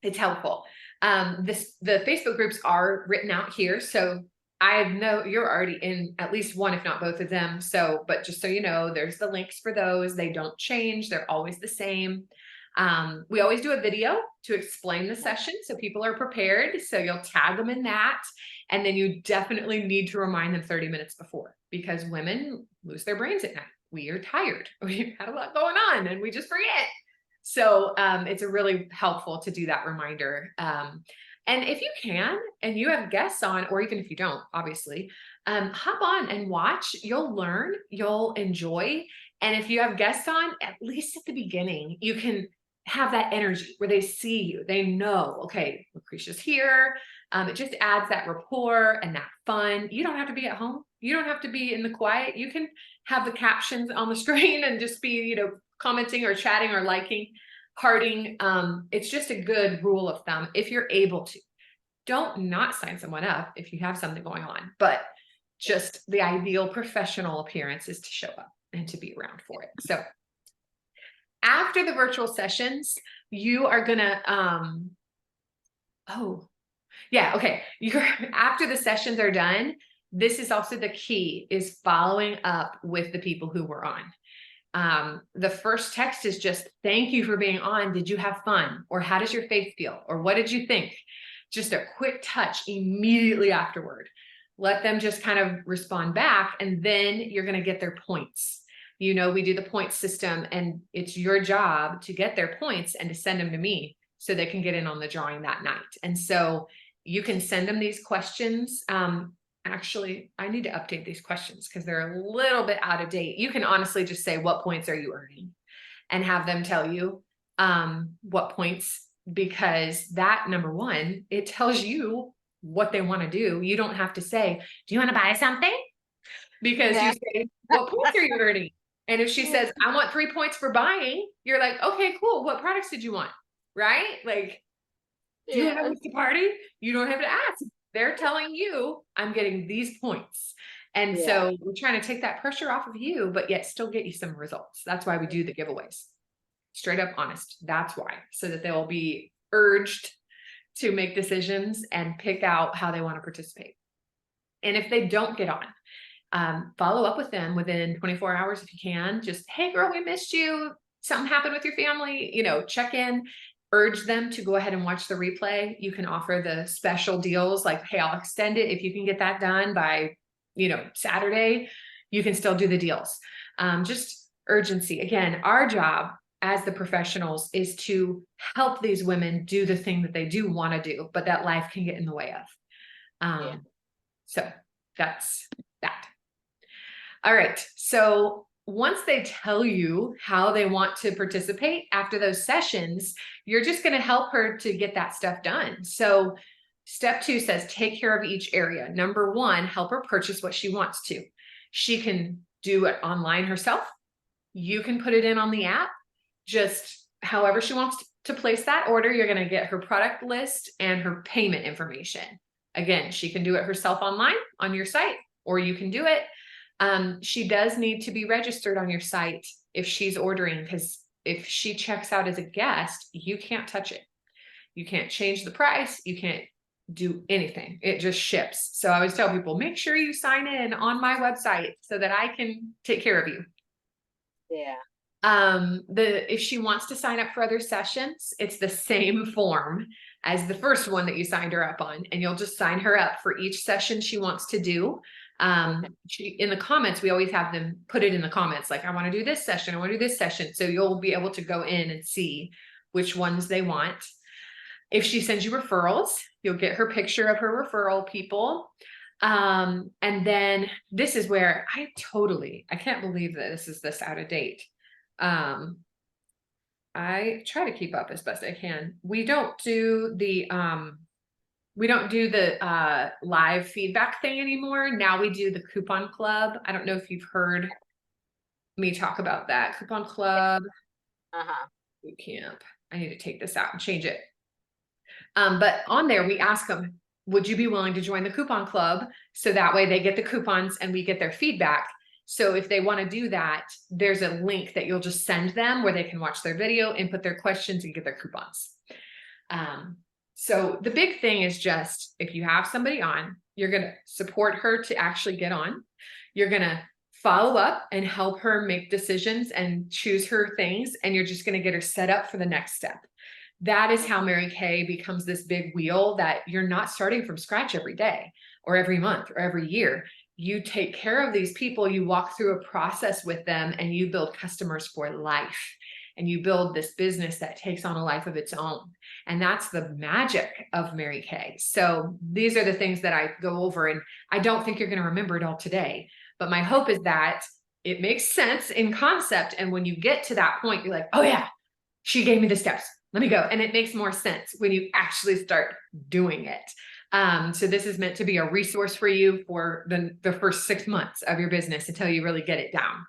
Speaker 1: it's helpful. The Facebook groups are written out here. So I know you're already in at least one, if not both of them. So, but just so you know, there's the links for those. They don't change. They're always the same. We always do a video to explain the session so people are prepared. So you'll tag them in that. And then you definitely need to remind them 30 minutes before, because women lose their brains at night. We are tired. We've had a lot going on and we just forget. So it's a really helpful to do that reminder. And if you can, and you have guests on, or even if you don't, obviously, hop on and watch. You'll learn, you'll enjoy. And if you have guests on, at least at the beginning, you can have that energy where they see you, they know, okay, Lucretia's here. It just adds that rapport and that fun. You don't have to be at home. You don't have to be in the quiet. You can have the captions on the screen and just be, commenting or chatting or liking, hearting. It's just a good rule of thumb. If you're able to, don't not sign someone up if you have something going on, but just the ideal professional appearance is to show up and to be around for it. So after the virtual sessions, you are gonna, after the sessions are done, this is also the key, is following up with the people who were on. The first text is just, thank you for being on. Did you have fun? Or how does your faith feel? Or what did you think? Just a quick touch immediately afterward. Let them just kind of respond back, and then you're going to get their points. We do the point system, and it's your job to get their points and to send them to me so they can get in on the drawing that night. And so you can send them these questions. Actually, I need to update these questions because they're a little bit out of date. You can honestly just say, what points are you earning? And have them tell you what points, because that, number one, it tells you what they want to do. You don't have to say, do you want to buy something? Because you say, what points are you earning? And if she says, I want 3 points for buying, you're like, okay, cool. What products did you want? Right? Like, do you have a party? You don't have to ask. They're telling you, I'm getting these points. And so we're trying to take that pressure off of you, but yet still get you some results. That's why we do the giveaways. Straight up honest. That's why. So that they'll be urged to make decisions and pick out how they want to participate. And if they don't get on, follow up with them within 24 hours if you can. Just, hey girl, we missed you. Something happened with your family, check in. Urge them to go ahead and watch the replay. You can offer the special deals like, hey, I'll extend it. If you can get that done by, Saturday, you can still do the deals. Just urgency. Again, our job as the professionals is to help these women do the thing that they do want to do, but that life can get in the way of. So that's that. All right. So once they tell you how they want to participate after those sessions, you're just going to help her to get that stuff done. So step 2 says, take care of each area. Number 1, help her purchase what she wants to. She can do it online herself. You can put it in on the app, just however she wants to place that order. You're going to get her product list and her payment information. Again, she can do it herself online on your site, or you can do it. She does need to be registered on your site if she's ordering, because if she checks out as a guest, you can't touch it. You can't change the price. You can't do anything. It just ships. So I always tell people, make sure you sign in on my website so that I can take care of you.
Speaker 2: Yeah.
Speaker 1: If she wants to sign up for other sessions, it's the same form as the first one that you signed her up on, and you'll just sign her up for each session she wants to do. In the comments, we always have them put it in the comments, like, I want to do this session, I want to do this session. So you'll be able to go in and see which ones they want. If she sends you referrals, you'll get her picture of her referral people. And then this is where I can't believe that this is this out of date. I try to keep up as best I can. We don't do the live feedback thing anymore. Now we do the coupon club. I don't know if you've heard me talk about that. Coupon club boot camp. I need to take this out and change it. But on there, we ask them, would you be willing to join the coupon club? So that way they get the coupons and we get their feedback. So if they want to do that, there's a link that you'll just send them where they can watch their video, input their questions, and get their coupons. So the big thing is just, if you have somebody on, you're going to support her to actually get on. You're going to follow up and help her make decisions and choose her things. And you're just going to get her set up for the next step. That is how Mary Kay becomes this big wheel that you're not starting from scratch every day or every month or every year. You take care of these people, you walk through a process with them, and you build customers for life. And you build this business that takes on a life of its own. And that's the magic of Mary Kay. So these are the things that I go over, and I don't think you're going to remember it all today, but my hope is that it makes sense in concept. And when you get to that point, you're like, oh yeah, she gave me the steps. Let me go. And it makes more sense when you actually start doing it. So this is meant to be a resource for you for the first 6 months of your business until you really get it down.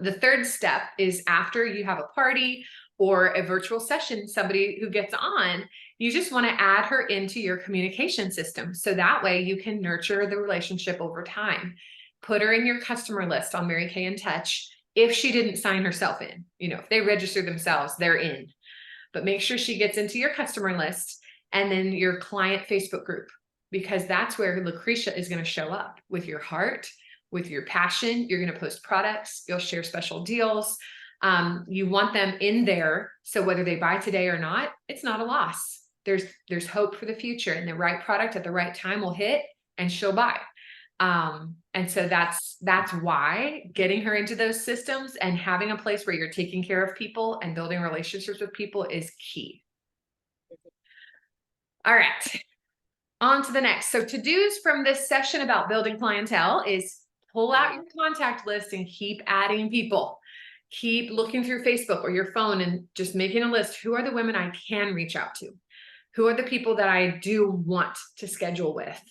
Speaker 1: The third step is after you have a party or a virtual session, somebody who gets on, you just want to add her into your communication system. So that way you can nurture the relationship over time. Put her in your customer list on Mary Kay in Touch. If she didn't sign herself in, if they register themselves, they're in. But make sure she gets into your customer list and then your client Facebook group, because that's where Lucretia is going to show up with your heart, with your passion. You're going to post products. You'll share special deals. You want them in there. So whether they buy today or not, it's not a loss. There's hope for the future, and the right product at the right time will hit and she'll buy. And so that's why getting her into those systems and having a place where you're taking care of people and building relationships with people is key. All right, on to the next. So to-dos from this session about building clientele is pull out your contact list and keep adding people. Keep looking through Facebook or your phone and just making a list. Who are the women I can reach out to? Who are the people that I do want to schedule with?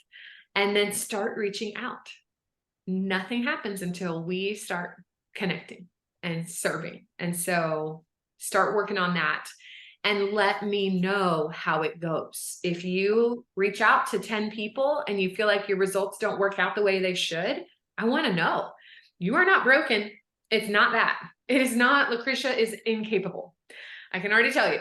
Speaker 1: And then start reaching out. Nothing happens until we start connecting and serving. And so start working on that and let me know how it goes. If you reach out to 10 people and you feel like your results don't work out the way they should, I want to know. You are not broken. It's not that. It is not. Lucretia is incapable. I can already tell you.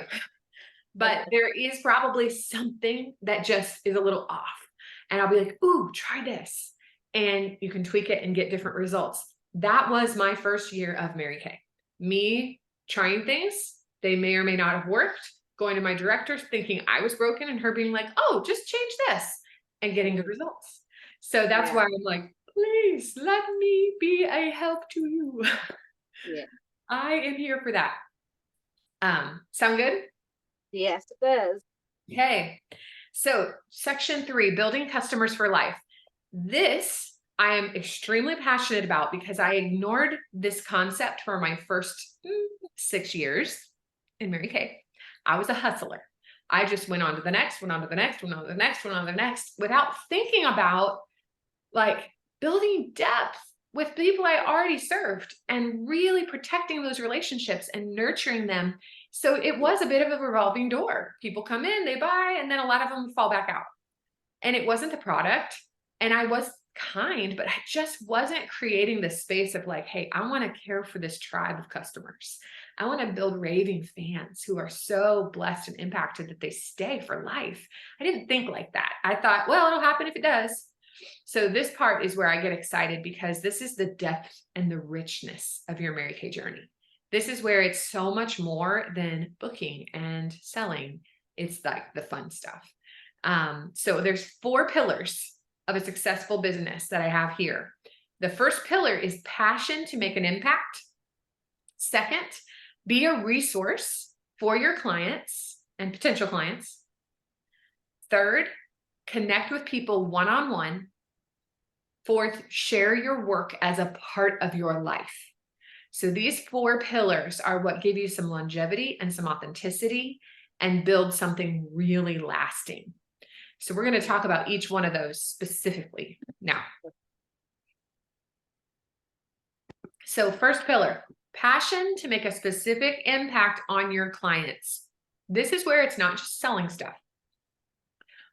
Speaker 1: But there is probably something that just is a little off. And I'll be like, ooh, try this. And you can tweak it and get different results. That was my first year of Mary Kay. Me trying things. They may or may not have worked. Going to my directors thinking I was broken and her being like, oh, just change this, and getting good results. So that's why I'm like, please let me be a help to you.
Speaker 2: Yeah.
Speaker 1: I am here for that. Sound good?
Speaker 2: Yes, it does.
Speaker 1: Okay. So section 3, building customers for life. This I am extremely passionate about because I ignored this concept for my first 6 years in Mary Kay. I was a hustler. I just went on to the next, went on to the next, went on to the next, went on to the next, without thinking about like building depth with people I already served and really protecting those relationships and nurturing them. So it was a bit of a revolving door. People come in, they buy, and then a lot of them fall back out. And it wasn't the product. And I was kind, but I just wasn't creating the space of like, hey, I want to care for this tribe of customers. I want to build raving fans who are so blessed and impacted that they stay for life. I didn't think like that. I thought, well, it'll happen if it does. So this part is where I get excited because this is the depth and the richness of your Mary Kay journey. This is where it's so much more than booking and selling. It's like the fun stuff. So there's 4 pillars of a successful business that I have here. The first pillar is passion to make an impact. Second, be a resource for your clients and potential clients. Third, connect with people one-on-one. Fourth, share your work as a part of your life. So these 4 pillars are what give you some longevity and some authenticity and build something really lasting. So we're going to talk about each one of those specifically now. So first pillar, passion to make a specific impact on your clients. This is where it's not just selling stuff.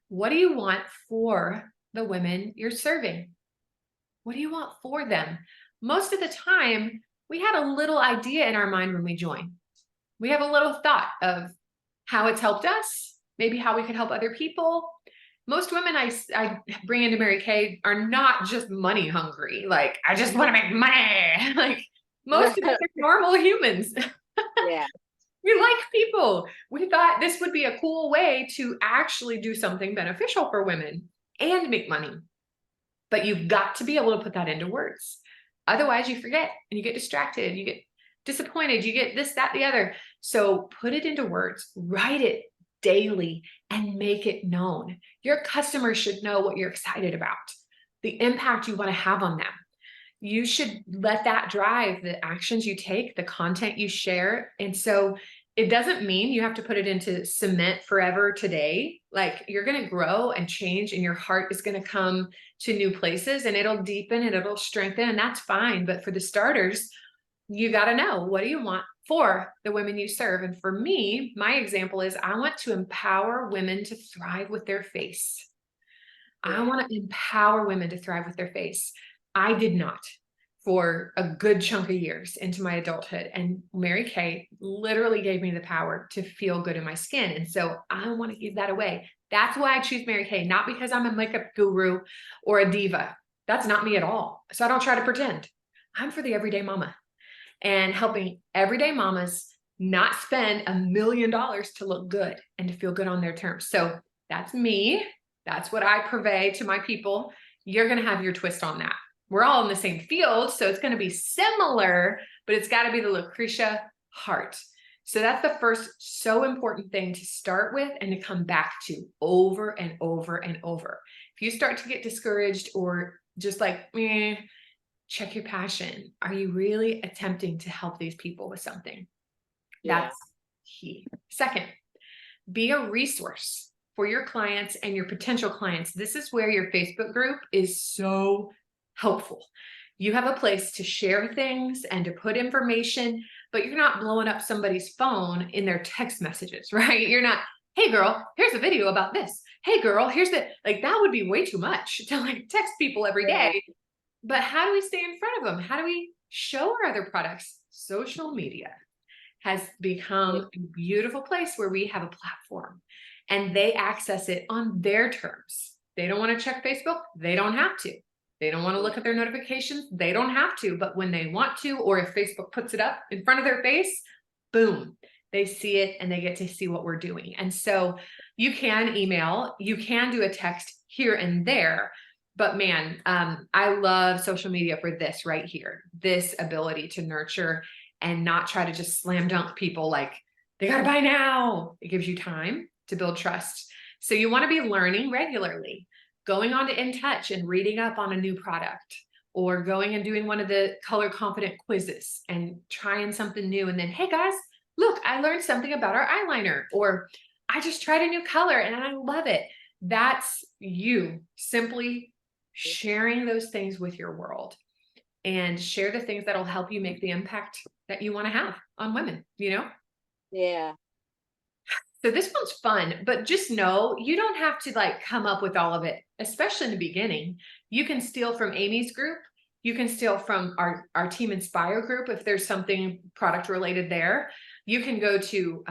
Speaker 1: What do you want for the women you're serving? What do you want for them? Most of the time, we had a little idea in our mind when we join. We have a little thought of how it's helped us, maybe how we could help other people. Most women I bring into Mary Kay are not just money hungry. Like, I just want to make money. Like, most of us are normal humans.
Speaker 2: Yeah.
Speaker 1: We like people. We thought this would be a cool way to actually do something beneficial for women and make money. But you've got to be able to put that into words. Otherwise, you forget and you get distracted. You get disappointed. You get this, that, the other. So put it into words. Write it daily and make it known. Your customers should know what you're excited about, the impact you want to have on them. You should let that drive the actions you take, the content you share. And so it doesn't mean you have to put it into cement forever today. Like, you're going to grow and change, and your heart is going to come to new places, and it'll deepen and it'll strengthen, and that's fine. But for the starters, you got to know, what do you want for the women you serve? And for me, my example is I want to empower women to thrive with their face. I want to empower women to thrive with their face. I did not for a good chunk of years into my adulthood. And Mary Kay literally gave me the power to feel good in my skin. And so I want to give that away. That's why I choose Mary Kay, not because I'm a makeup guru or a diva. That's not me at all. So I don't try to pretend. I'm for the everyday mama and helping everyday mamas not spend $1 million to look good and to feel good on their terms. So that's me. That's what I purvey to my people. You're going to have your twist on that. We're all in the same field, so it's going to be similar, but it's got to be the Lucretia heart. So that's the first so important thing to start with and to come back to over and over and over. If you start to get discouraged or just like, check your passion. Are you really attempting to help these people with something? That's key. Second, be a resource for your clients and your potential clients. This is where your Facebook group is so helpful. You have a place to share things and to put information, but you're not blowing up somebody's phone in their text messages, right? You're not, hey girl, here's a video about this. Hey girl, here's the, like, that would be way too much to like text people every day. But how do we stay in front of them? How do we show our other products? Social media has become a beautiful place where we have a platform and they access it on their terms. They don't want to check Facebook. They don't have to. They don't want to look at their notifications. They don't have to, but when they want to, or if Facebook puts it up in front of their face, boom, they see it and they get to see what we're doing. And so you can email, you can do a text here and there, but man, I love social media for this right here, this ability to nurture and not try to just slam dunk people like they got to buy now. It gives you time to build trust. So you want to be learning regularly, going on to InTouch and reading up on a new product, or going and doing one of the color confident quizzes and trying something new. And then, hey guys, look, I learned something about our eyeliner, or I just tried a new color and I love it. That's you simply sharing those things with your world. and share the things that'll help you make the impact that you want to have on women, you know?
Speaker 2: Yeah.
Speaker 1: So this one's fun, but just know you don't have to like come up with all of it, especially in the beginning. You can steal from Amy's group. You can steal from our Team Inspire group if there's something product related there. You can go to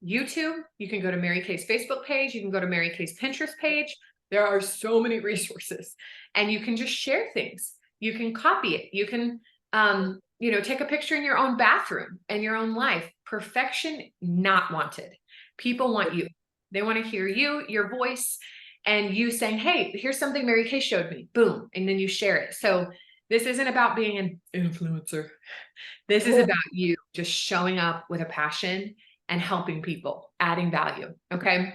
Speaker 1: YouTube. You can go to Mary Kay's Facebook page. You can go to Mary Kay's Pinterest page. There are so many resources, and you can just share things. You can copy it. You can take a picture in your own bathroom and your own life. Perfection not wanted. People want you. They want to hear you, your voice, and you saying, hey, here's something Mary Kay showed me. Boom. And then you share it. So this isn't about being an influencer. This is about you just showing up with a passion and helping people, adding value. Okay.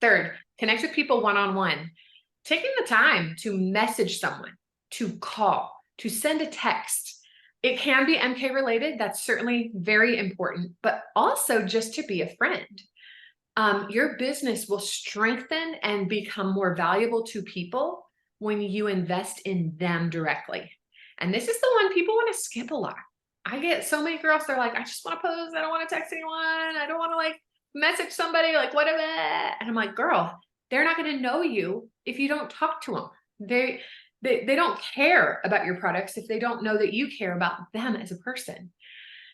Speaker 1: Third, connect with people one-on-one. Taking the time to message someone, to call, to send a text. It can be MK related. That's certainly very important, but also just to be a friend. Your business will strengthen and become more valuable to people when you invest in them directly. And this is the one people want to skip a lot. I get so many girls, they're like, I just want to post. I don't want to text anyone. I don't want to like message somebody, like whatever. And I'm like, girl, they're not going to know you if you don't talk to them. They don't care about your products if they don't know that you care about them as a person.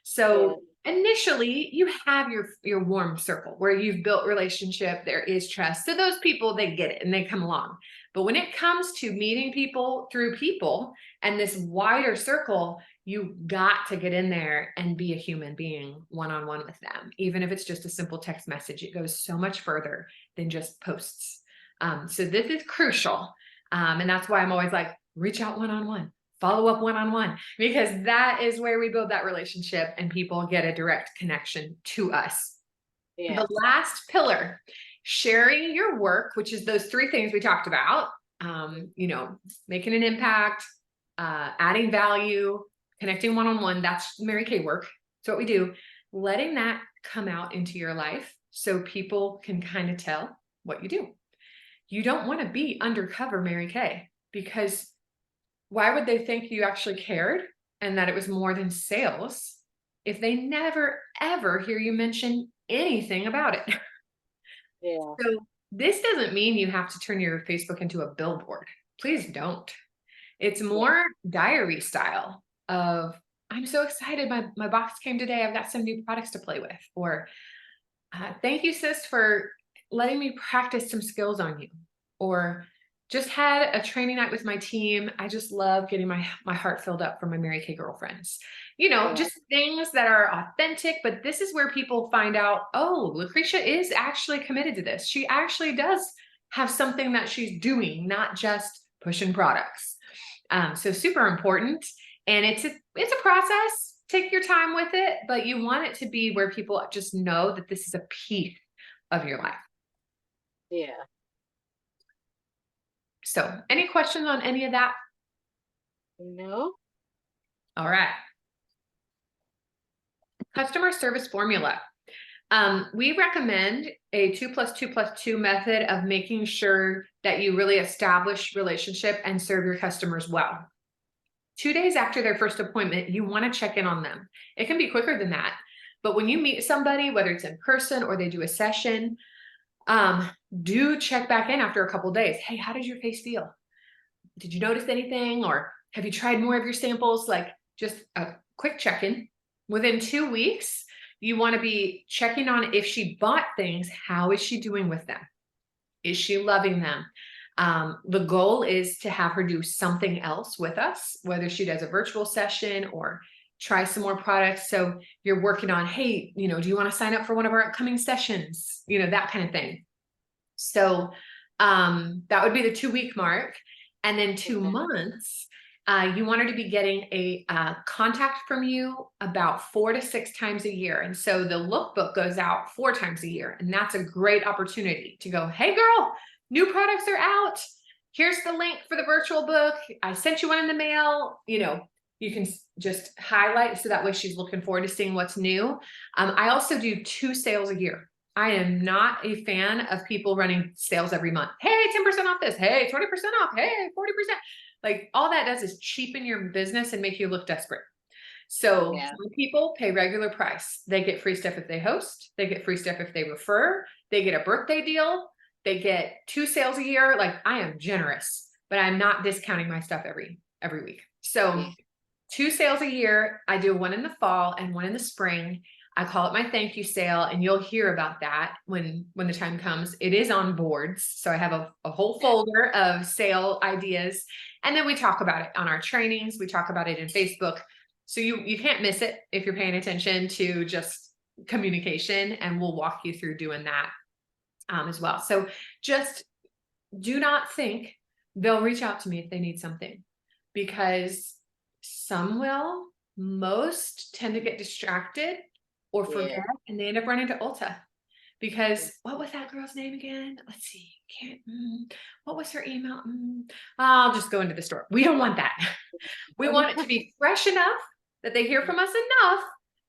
Speaker 1: So initially you have your warm circle where you've built relationship, there is trust. So those people, they get it and they come along. But when it comes to meeting people through people and this wider circle, you got to get in there and be a human being one-on-one with them. Even if it's just a simple text message, it goes so much further than just posts. So this is crucial. And that's why I'm always like, reach out one-on-one. Follow up one-on-one, because that is where we build that relationship and people get a direct connection to us. Yeah. The last pillar, sharing your work, which is those three things we talked about, making an impact, adding value, connecting one-on-one. That's Mary Kay work. It's what we do. Letting that come out into your life so people can kind of tell what you do. You don't want to be undercover Mary Kay, because why would they think you actually cared and that it was more than sales if they never, ever hear you mention anything about it? Yeah. So this doesn't mean you have to turn your Facebook into a billboard. Please don't. It's more diary style of, I'm so excited. My box came today. I've got some new products to play with. Or thank you, sis, for letting me practice some skills on you. Or just had a training night with my team. I just love getting my heart filled up for my Mary Kay girlfriends. Just things that are authentic, but this is where people find out, oh, Lucretia is actually committed to this. She actually does have something that she's doing, not just pushing products. So super important. And it's a process. Take your time with it, but you want it to be where people just know that this is a piece of your life. Yeah. So any questions on any of that? No. All right. Customer service formula. We recommend a 2+2+2 method of making sure that you really establish relationship and serve your customers well. 2 days after their first appointment, you want to check in on them. It can be quicker than that. But when you meet somebody, whether it's in person or they do a session, do check back in after a couple of days. Hey, how did your face feel? Did you notice anything? Or have you tried more of your samples? Like just a quick check-in. Within 2 weeks, you want to be checking on if she bought things. How is she doing with them? Is she loving them? The goal is to have her do something else with us, whether she does a virtual session or try some more products. So you're working on, hey, do you want to sign up for one of our upcoming sessions? That kind of thing. So that would be the 2-week mark. And then 2 months, you want her to be getting a contact from you about 4 to 6 times a year. And so the lookbook goes out 4 times a year. And that's a great opportunity to go, hey girl, new products are out. Here's the link for the virtual book. I sent you one in the mail. You can just highlight so that way she's looking forward to seeing what's new. I also do 2 sales a year. I am not a fan of people running sales every month. Hey, 10% off this. Hey, 20% off. Hey, 40%. Like all that does is cheapen your business and make you look desperate. So
Speaker 2: Yeah.
Speaker 1: some people pay regular price. They get free stuff if they host, they get free stuff if they refer, they get a birthday deal, they get 2 sales a year. Like I am generous, but I'm not discounting my stuff every week. So
Speaker 2: Yeah.
Speaker 1: 2 sales a year. I do one in the fall and one in the spring. I call it my thank you sale, and you'll hear about that when the time comes. It is on boards. So I have a whole folder of sale ideas. And then we talk about it on our trainings. We talk about it in Facebook. So you can't miss it if you're paying attention to just communication, and we'll walk you through doing that as well. So just do not think they'll reach out to me if they need something, because some will. Most tend to get distracted or forget,
Speaker 2: Yeah.
Speaker 1: and they end up running to Ulta. Because what was that girl's name again? Let's see. Can't. What was her email? I'll just go into the store. We don't want that. We want it to be fresh enough that they hear from us enough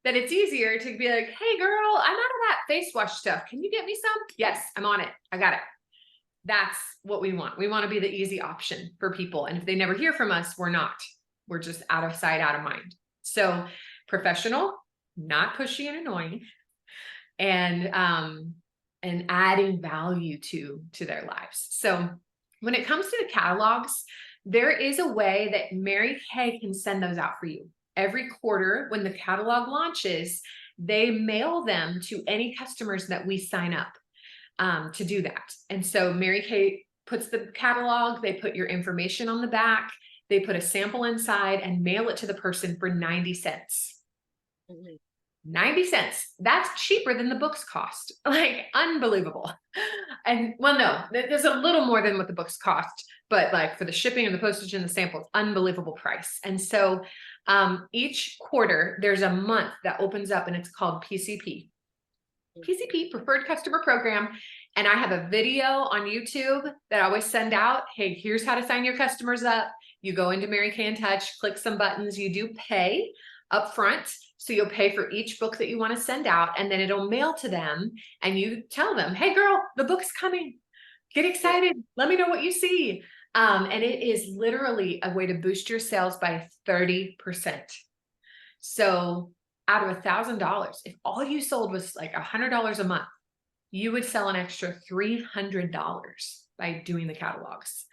Speaker 1: that it's easier to be like, hey girl, I'm out of that face wash stuff. Can you get me some? Yes, I'm on it. I got it. That's what we want. We want to be the easy option for people. And if they never hear from us, we're not. We're just out of sight, out of mind. So professional, not pushy and annoying, and adding value to their lives. So when it comes to the catalogs, there is a way that Mary Kay can send those out for you. Every quarter, when the catalog launches, they mail them to any customers that we sign up to do that. And so Mary Kay puts the catalog, they put your information on the back, they put a sample inside and mail it to the person for 90 cents.
Speaker 2: Mhm.
Speaker 1: 90 cents. That's cheaper than the books cost. Like unbelievable. And well, no, there's a little more than what the books cost, but like for the shipping and the postage and the samples, unbelievable price. And so each quarter there's a month that opens up and it's called PCP, Preferred Customer Program. And I have a video on YouTube that I always send out. Hey, here's how to sign your customers up. You go into Mary Kay in Touch, click some buttons, you do pay up front. So you'll pay for each book that you want to send out, and then it'll mail to them, and you tell them, hey girl, the book's coming. Get excited. Let me know what you see. And it is literally a way to boost your sales by 30%. So out of $1,000, if all you sold was like $100 a month, you would sell an extra $300 by doing the catalogs.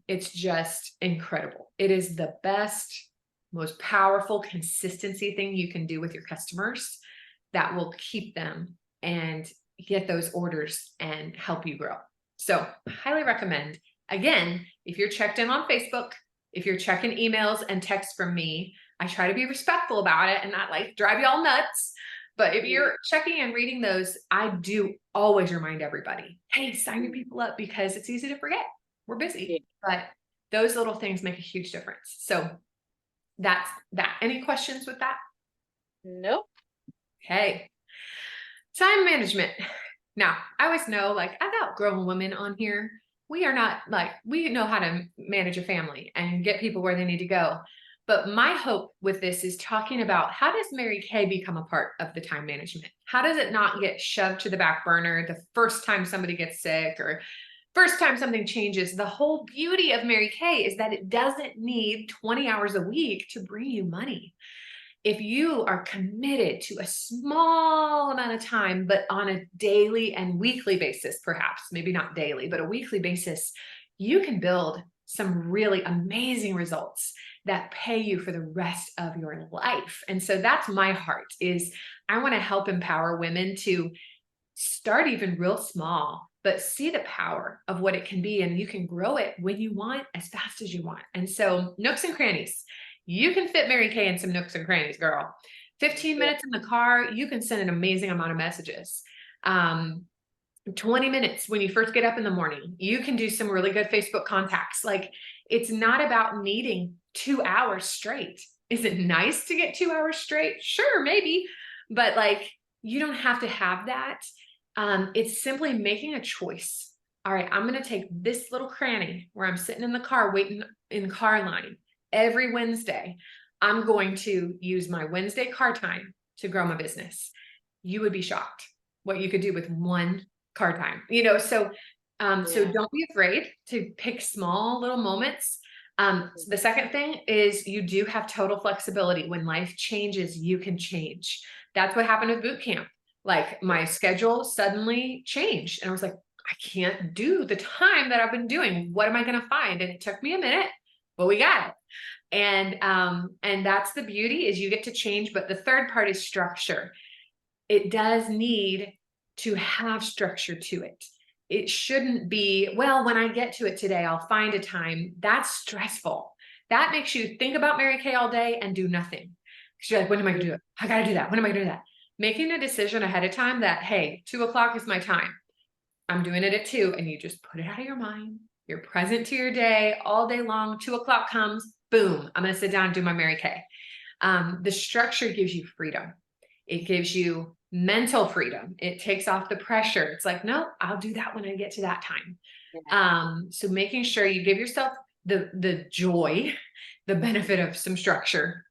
Speaker 1: It's just incredible. It is the best, most powerful consistency thing you can do with your customers that will keep them and get those orders and help you grow. So highly recommend. Again, if you're checked in on Facebook, if you're checking emails and texts from me, I try to be respectful about it and not like drive you all nuts. But if you're checking and reading those, I do always remind everybody, hey, sign your people up, because it's easy to forget. We're busy, but those little things make a huge difference. So that's that. Any questions with that?
Speaker 2: Nope.
Speaker 1: Okay. Time management. Now, I always know, like, I've outgrown women on here. We are not like, we know how to manage a family and get people where they need to go. But my hope with this is talking about, how does Mary Kay become a part of the time management? How does it not get shoved to the back burner the first time somebody gets sick or first time something changes? The whole beauty of Mary Kay is that it doesn't need 20 hours a week to bring you money. If you are committed to a small amount of time, but on a daily and weekly basis, perhaps, maybe not daily, but a weekly basis, you can build some really amazing results that pay you for the rest of your life. And so that's my heart, is I want to help empower women to start even real small, but see the power of what it can be. And you can grow it when you want, as fast as you want. And so nooks and crannies. You can fit Mary Kay in some nooks and crannies, girl. 15 minutes in the car, you can send an amazing amount of messages. 20 minutes when you first get up in the morning, you can do some really good Facebook contacts. Like, it's not about needing 2 hours straight. Is it nice to get 2 hours straight? Sure, maybe. But like, you don't have to have that. It's simply making a choice. All right, I'm going to take this little cranny where I'm sitting in the car waiting in car line every Wednesday. I'm going to use my Wednesday car time to grow my business. You would be shocked what you could do with one car time, so don't be afraid to pick small little moments. The second thing is you do have total flexibility. When life changes, you can change. That's what happened with boot camp. Like my schedule suddenly changed and I was like, I can't do the time that I've been doing. What am I going to find? And it took me a minute, but we got it. And that's the beauty is you get to change. But the third part is structure. It does need to have structure to it. It shouldn't be, well, when I get to it today, I'll find a time. That's stressful. That makes you think about Mary Kay all day and do nothing. Because you're like, when am I going to do it? I got to do that. When am I going to do that? Making a decision ahead of time that, hey, 2:00 is my time. I'm doing it at 2, and you just put it out of your mind. You're present to your day all day long. 2:00 comes, boom, I'm going to sit down and do my Mary Kay. The structure gives you freedom. It gives you mental freedom. It takes off the pressure. It's like, no, I'll do that when I get to that time.
Speaker 2: Yeah.
Speaker 1: So making sure you give yourself the joy, the benefit of some structure.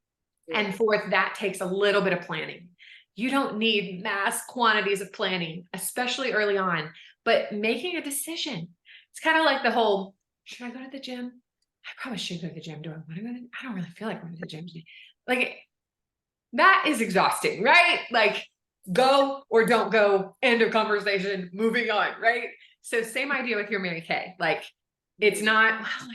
Speaker 2: Yeah.
Speaker 1: And fourth, that takes a little bit of planning. You don't need mass quantities of planning, especially early on, but making a decision. It's kind of like the whole, should I go to the gym? I probably should go to the gym. Do I want to go? I don't really feel like going to the gym today. Like that is exhausting, right? Like go or don't go, end of conversation, moving on, right? So same idea with your Mary Kay. Like it's not, well,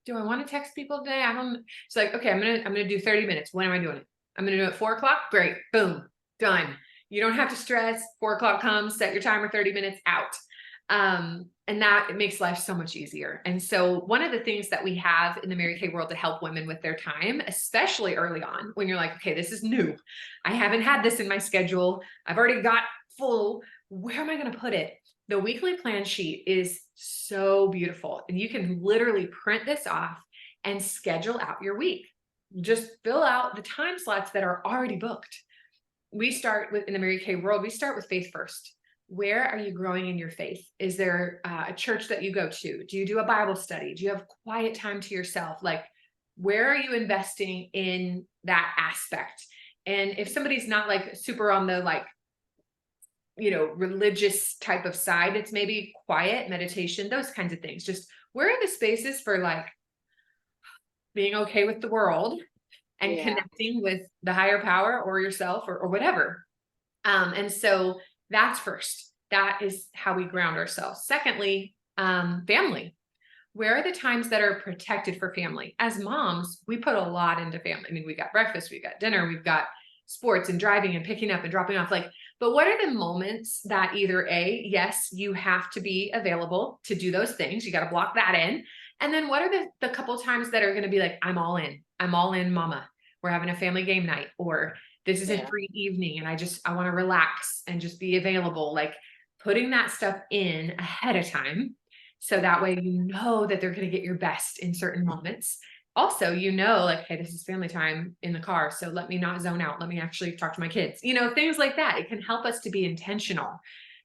Speaker 1: do I want to text people today? I don't, it's like, okay, I'm going to do 30 minutes. When am I doing it? I'm going to do it 4:00. Great. Boom. Done. You don't have to stress. 4:00 comes, set your timer, 30 minutes out. And that it makes life so much easier. And so one of the things that we have in the Mary Kay world to help women with their time, especially early on, when you're like, okay, this is new. I haven't had this in my schedule. I've already got full. Where am I going to put it? The weekly plan sheet is so beautiful. And you can literally print this off and schedule out your week. Just fill out the time slots that are already booked. We start with, in the Mary Kay world, we start with faith first. Where are you growing in your faith? Is there a church that you go to? Do you do a Bible study? Do you have quiet time to yourself? Like, where are you investing in that aspect? And if somebody's not like super on the like, religious type of side, it's maybe quiet meditation, those kinds of things. Just where are the spaces for like being okay with the world and connecting with the higher power or yourself or whatever. And so that's first. That is how we ground ourselves. Secondly, family. Where are the times that are protected for family? As moms, we put a lot into family. I mean, we got breakfast, we got dinner, we've got sports and driving and picking up and dropping off. Like, but what are the moments that either yes, you have to be available to do those things. You got to block that in. And then what are the couple times that are going to be like, I'm all in, mama. We're having a family game night, or this is a free evening and I want to relax and just be available. Like putting that stuff in ahead of time. So that way, that they're going to get your best in certain moments. Also, like, hey, this is family time in the car. So let me not zone out. Let me actually talk to my kids, things like that. It can help us to be intentional,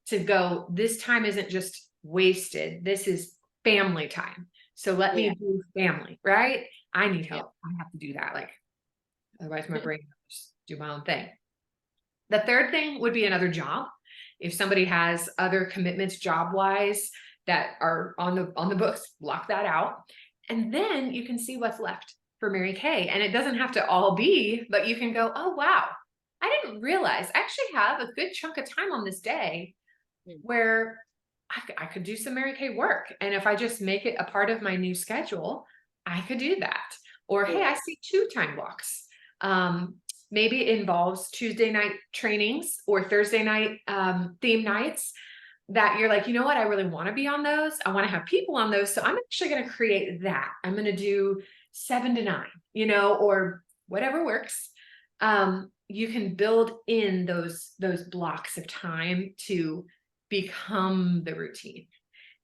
Speaker 1: to go, this time isn't just wasted. This is family time. So let me do family, right? I need help. I have to do that. Like, otherwise my brain will just do my own thing. The third thing would be another job. If somebody has other commitments job-wise that are on the books, block that out. And then you can see what's left for Mary Kay. And it doesn't have to all be, but you can go, oh, wow, I didn't realize I actually have a good chunk of time on this day where I could do some Mary Kay work. And if I just make it a part of my new schedule, I could do that. Or, hey, I see 2 time blocks. Maybe it involves Tuesday night trainings or Thursday night theme nights that you're like, you know what, I really want to be on those. I want to have people on those. So I'm actually going to create that. I'm going to do 7 to 9, or whatever works. You can build in those blocks of time to become the routine.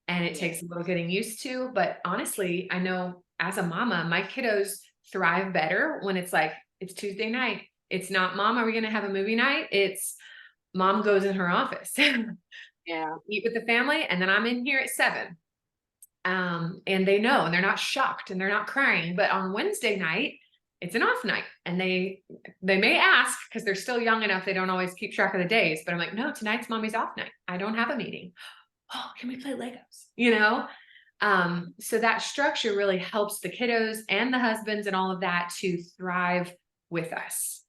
Speaker 1: And it takes a little getting used to, but honestly, I know as a mama, my kiddos thrive better when it's like, it's Tuesday night. It's not, mom, are we going to have a movie night? It's mom goes in her office. Eat with the family, and then I'm in here at 7. And they know, and they're not shocked and they're not crying. But on Wednesday night, it's an off night. And they may ask because they're still young enough, they don't always keep track of the days. But I'm like, no, tonight's mommy's off night. I don't have a meeting. Oh, can we play Legos? So that structure really helps the kiddos and the husbands and all of that to thrive with us.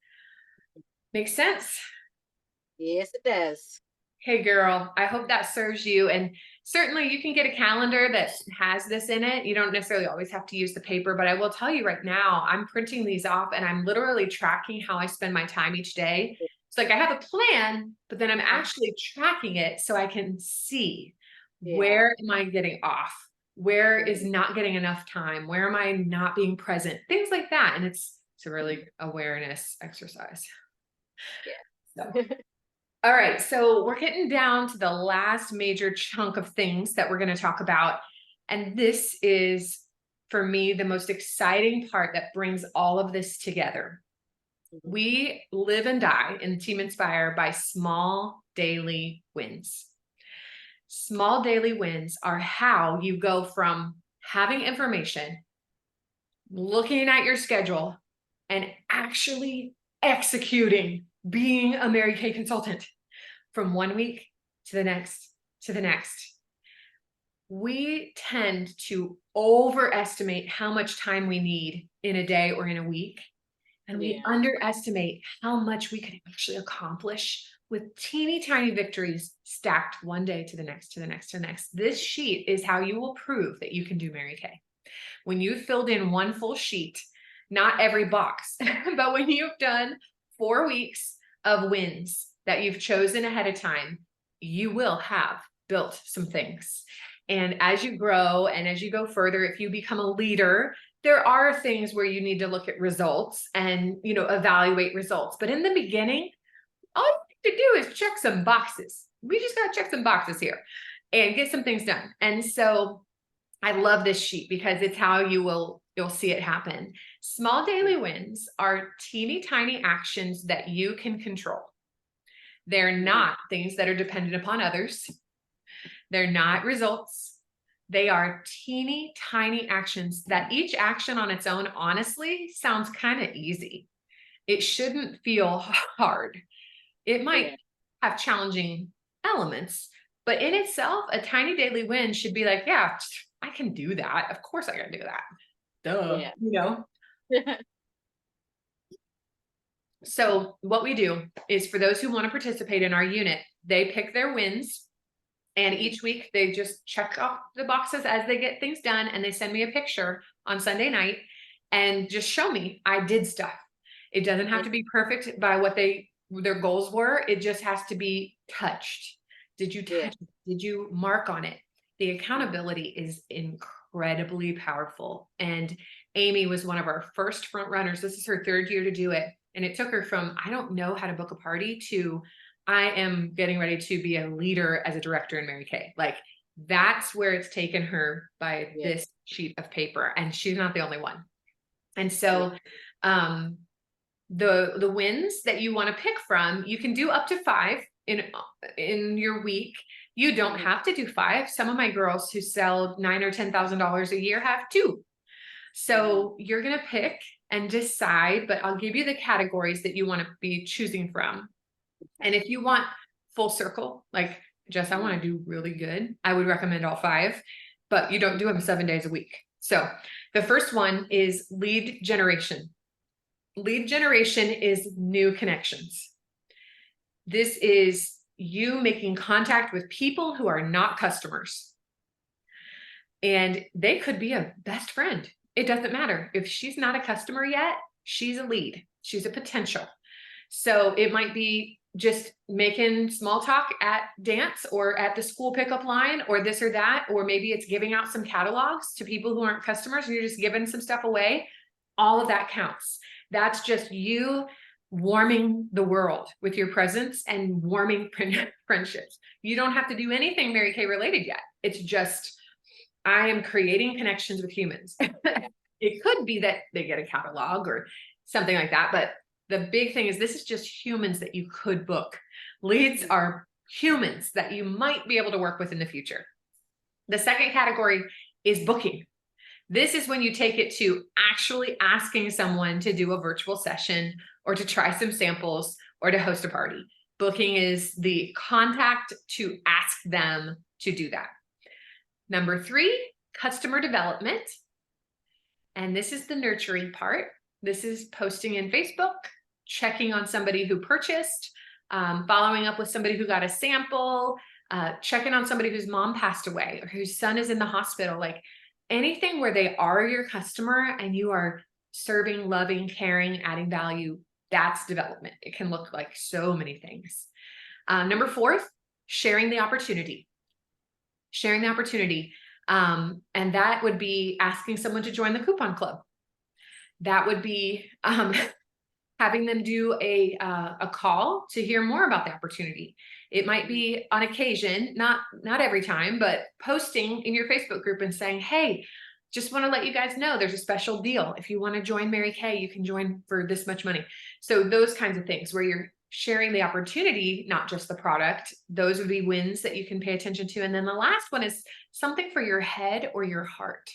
Speaker 1: Make sense?
Speaker 2: Yes, it does.
Speaker 1: Hey girl, I hope that serves you. And certainly you can get a calendar that has this in it. You don't necessarily always have to use the paper, but I will tell you right now, I'm printing these off and I'm literally tracking how I spend my time each day. It's like I have a plan, but then I'm actually tracking it so I can see where am I getting off? Where is not getting enough time? Where am I not being present? Things like that. And it's a really awareness exercise.
Speaker 2: Yeah.
Speaker 1: So. All right, so we're getting down to the last major chunk of things that we're going to talk about. And this is, for me, the most exciting part that brings all of this together. We live and die in Team Inspire by small daily wins. Small daily wins are how you go from having information, looking at your schedule, and actually executing, being a Mary Kay consultant. From one week to the next, to the next. We tend to overestimate how much time we need in a day or in a week. And we underestimate how much we can actually accomplish with teeny tiny victories stacked one day to the next, to the next, to the next. This sheet is how you will prove that you can do Mary Kay. When you've filled in one full sheet, not every box, but when you've done 4 weeks of wins that you've chosen ahead of time, you will have built some things. And as you grow and as you go further, if you become a leader, there are things where you need to look at results and, evaluate results. But in the beginning, all you need to do is check some boxes. We just got to check some boxes here and get some things done. And so I love this sheet because it's how you'll see it happen. Small daily wins are teeny tiny actions that you can control. They're not things that are dependent upon others. They're not results. They are teeny tiny actions that each action on its own, honestly, sounds kind of easy. It shouldn't feel hard. It might have challenging elements, but in itself, a tiny daily win should be like, yeah, I can do that. Of course I can do that. Duh, So what we do is for those who want to participate in our unit, they pick their wins and each week they just check off the boxes as they get things done. And they send me a picture on Sunday night and just show me I did stuff. It doesn't have to be perfect by what their goals were. It just has to be touched. Did you touch it? Did you mark on it? The accountability is incredibly powerful. And Amy was one of our first front runners. This is her 3rd year to do it. And it took her from, I don't know how to book a party to, I am getting ready to be a leader as a director in Mary Kay. Like that's where it's taken her by this sheet of paper. And she's not the only one. And so, the wins that you want to pick from, you can do up to 5 in your week. You don't have to do 5. Some of my girls who sell $9,000 or $10,000 a year have 2. So you're going to pick and decide, but I'll give you the categories that you want to be choosing from. And if you want full circle, like Jess, I want to do really good, I would recommend all 5, but you don't do them 7 days a week. So the first one is lead generation. Lead generation is new connections. This is you making contact with people who are not customers. And they could be a best friend. It doesn't matter. If she's not a customer yet, she's a lead. She's a potential. So it might be just making small talk at dance or at the school pickup line or this or that, or maybe it's giving out some catalogs to people who aren't customers and you're just giving some stuff away. All of that counts. That's just you warming the world with your presence and warming friendships. You don't have to do anything Mary Kay related yet. It's just, I am creating connections with humans. It could be that they get a catalog or something like that, but the big thing is this is just humans that you could book. Leads are humans that you might be able to work with in the future. The second category is booking. This is when you take it to actually asking someone to do a virtual session or to try some samples or to host a party. Booking is the contact to ask them to do that. Number 3 customer development. And this is the nurturing part. This is posting in Facebook, checking on somebody who purchased, following up with somebody who got a sample, checking on somebody whose mom passed away or whose son is in the hospital, like anything where they are your customer and you are serving, loving, caring, adding value. That's development. It can look like so many things. Number 4, sharing the opportunity. Sharing the opportunity. And that would be asking someone to join the coupon club. That would be having them do a call to hear more about the opportunity. It might be on occasion, not every time, but posting in your Facebook group and saying, hey, just want to let you guys know there's a special deal. If you want to join Mary Kay, you can join for this much money. So those kinds of things where you're sharing the opportunity, not just the product. Those would be wins that you can pay attention to. And then the last one is something for your head or your heart,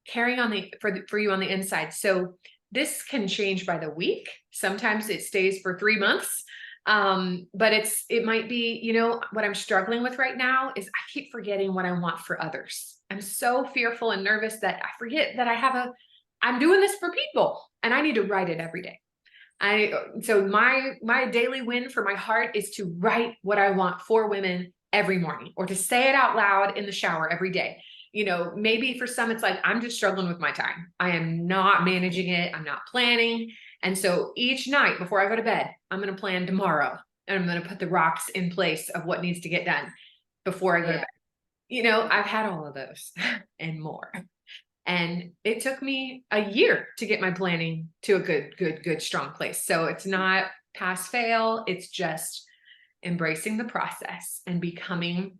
Speaker 1: carrying on for you on the inside. So this can change by the week. Sometimes it stays for 3 months. But it might be, you know, what I'm struggling with right now is I keep forgetting what I want for others. I'm so fearful and nervous that I forget that I'm doing this for people and I need to write it every day. So my daily win for my heart is to write what I want for women every morning, or to say it out loud in the shower every day. You know, maybe for some, it's like, I'm just struggling with my time. I am not managing it. I'm not planning. And so each night before I go to bed, I'm going to plan tomorrow, and I'm going to put the rocks in place of what needs to get done before I go to bed. You know, I've had all of those and more. And it took me a year to get my planning to a good, strong place. So it's not pass fail. It's just embracing the process and becoming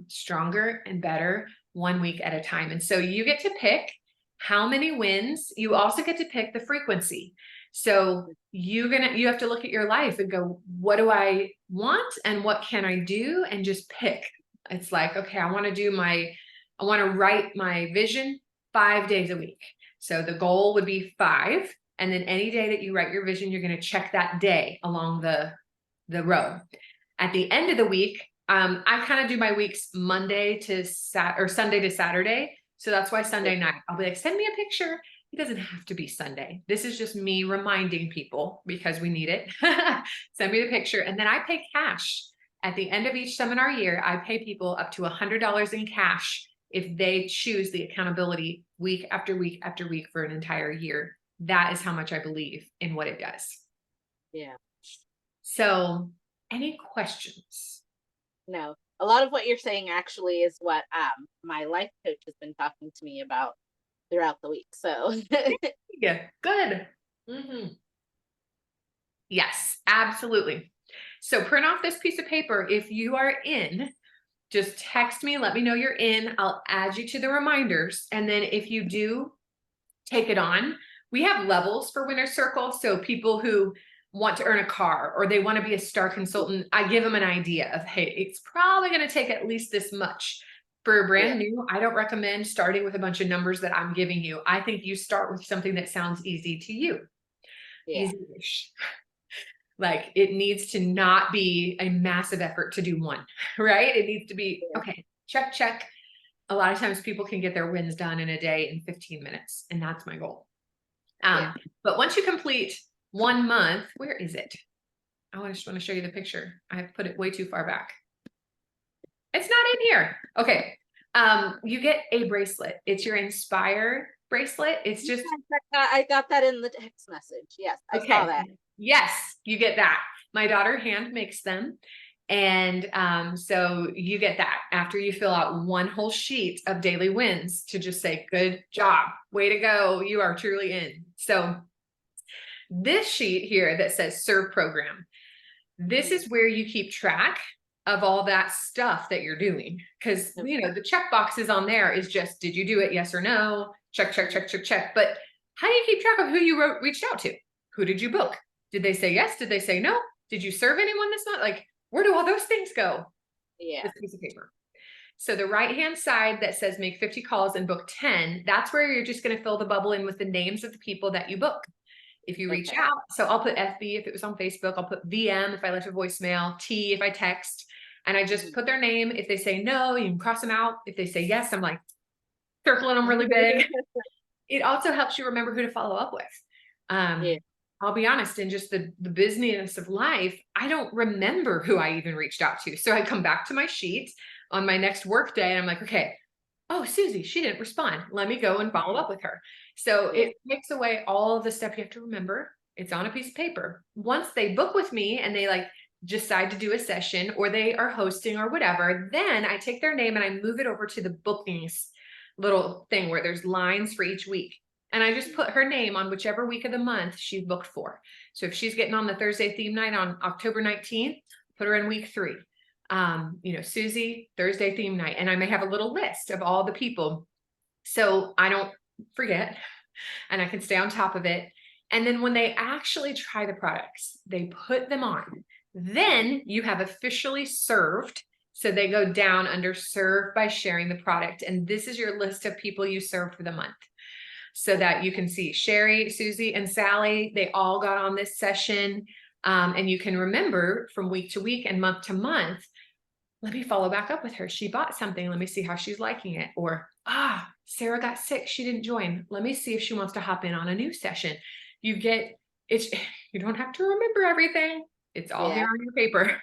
Speaker 1: stronger and better 1 week at a time. And so you get to pick how many wins. You also get to pick the frequency. So you have to look at your life and go, what do I want and what can I do? And just pick. It's like, okay, I want to write my vision 5 days a week. So the goal would be 5. And then any day that you write your vision, you're going to check that day along the row. At the end of the week, I kind of do my weeks Sunday to Saturday. So that's why Sunday night, I'll be like, send me a picture. It doesn't have to be Sunday. This is just me reminding people because we need it. Send me the picture. And then I pay cash. At the end of each seminar year, I pay people up to $100 in cash if they choose the accountability week after week after week for an entire year. That is how much I believe in what it does.
Speaker 2: Yeah.
Speaker 1: So any questions?
Speaker 2: No, a lot of what you're saying actually is what my life coach has been talking to me about throughout the week. So
Speaker 1: yeah, good. Mm-hmm. Yes, absolutely. So print off this piece of paper. If you are in, just text me, let me know you're in. I'll add you to the reminders. And then if you do take it on, we have levels for Winner's Circle. So people who want to earn a car or they want to be a star consultant, I give them an idea of, hey, it's probably going to take at least this much. For a brand new, I don't recommend starting with a bunch of numbers that I'm giving you. I think you start with something that sounds easy to you. Easy-ish. Like it needs to not be a massive effort to do one, right? It needs to be, okay, check. A lot of times people can get their wins done in a day in 15 minutes. And that's my goal. But once you complete 1 month, where is it? I just want to show you the picture. I have put it way too far back. It's not in here. Okay. You get a bracelet. It's your Inspire bracelet. It's just,
Speaker 2: I got that in the text message. Yes. I saw that.
Speaker 1: Yes, you get that. My daughter hand makes them. And so you get that after you fill out 1 whole sheet of daily wins to just say, good job, way to go. You are truly in. So this sheet here that says serve program, this is where you keep track of all that stuff that you're doing. Because, you know, the check boxes on there is just, did you do it? Yes or no? Check. But how do you keep track of who you reached out to? Who did you book? Did they say yes? Did they say no? Did you serve anyone this month? Like, where do all those things go?
Speaker 2: Yeah.
Speaker 1: This piece of paper. So the right-hand side that says make 50 calls and book 10, that's where you're just going to fill the bubble in with the names of the people that you book. If you reach out, so I'll put FB if it was on Facebook, I'll put VM if I left a voicemail, T if I text, And I just put their name. If they say no, you can cross them out. If they say yes, I'm like circling them really big. It also helps you remember who to follow up with.
Speaker 2: Yeah.
Speaker 1: I'll be honest, in just the busyness of life, I don't remember who I even reached out to. So I come back to my sheet on my next work day and I'm like, okay, oh, Susie, she didn't respond. Let me go and follow up with her. So
Speaker 2: Yeah.
Speaker 1: it takes away all the stuff you have to remember. It's on a piece of paper. Once they book with me and they like decide to do a session or they are hosting or whatever, then I take their name and I move it over to the bookings little thing where there's lines for each week. And I just put her name on whichever week of the month she's booked for. So if she's getting on the Thursday theme night on October 19th, put her in week 3. Susie, Thursday theme night. And I may have a little list of all the people so I don't forget and I can stay on top of it. And then when they actually try the products, they put them on. Then you have officially served. So they go down under serve by sharing the product. And this is your list of people you served for the month. So that you can see Sherry, Susie, and Sally, they all got on this session. And you can remember from week to week and month to month, let me follow back up with her. She bought something. Let me see how she's liking it. Or, Sarah got sick. She didn't join. Let me see if she wants to hop in on a new session. You don't have to remember everything. It's all here on your paper.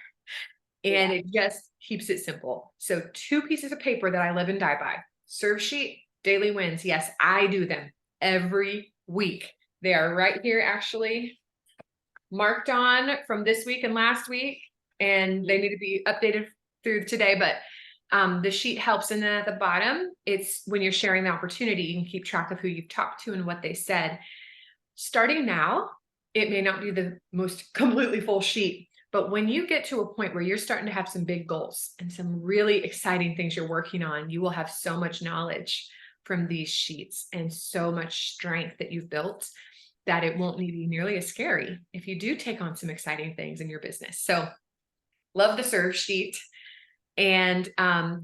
Speaker 1: And it just keeps it simple. So 2 pieces of paper that I live and die by. Serve sheet, daily wins. Yes, I do them every week. They are right here actually marked on from this week and last week. And they need to be updated through today, but the sheet helps. And then at the bottom, it's when you're sharing the opportunity, you can keep track of who you've talked to and what they said. Starting now, it may not be the most completely full sheet, but when you get to a point where you're starting to have some big goals and some really exciting things you're working on, you will have so much knowledge from these sheets and so much strength that you've built that it won't be nearly as scary if you do take on some exciting things in your business. So love the serve sheet. And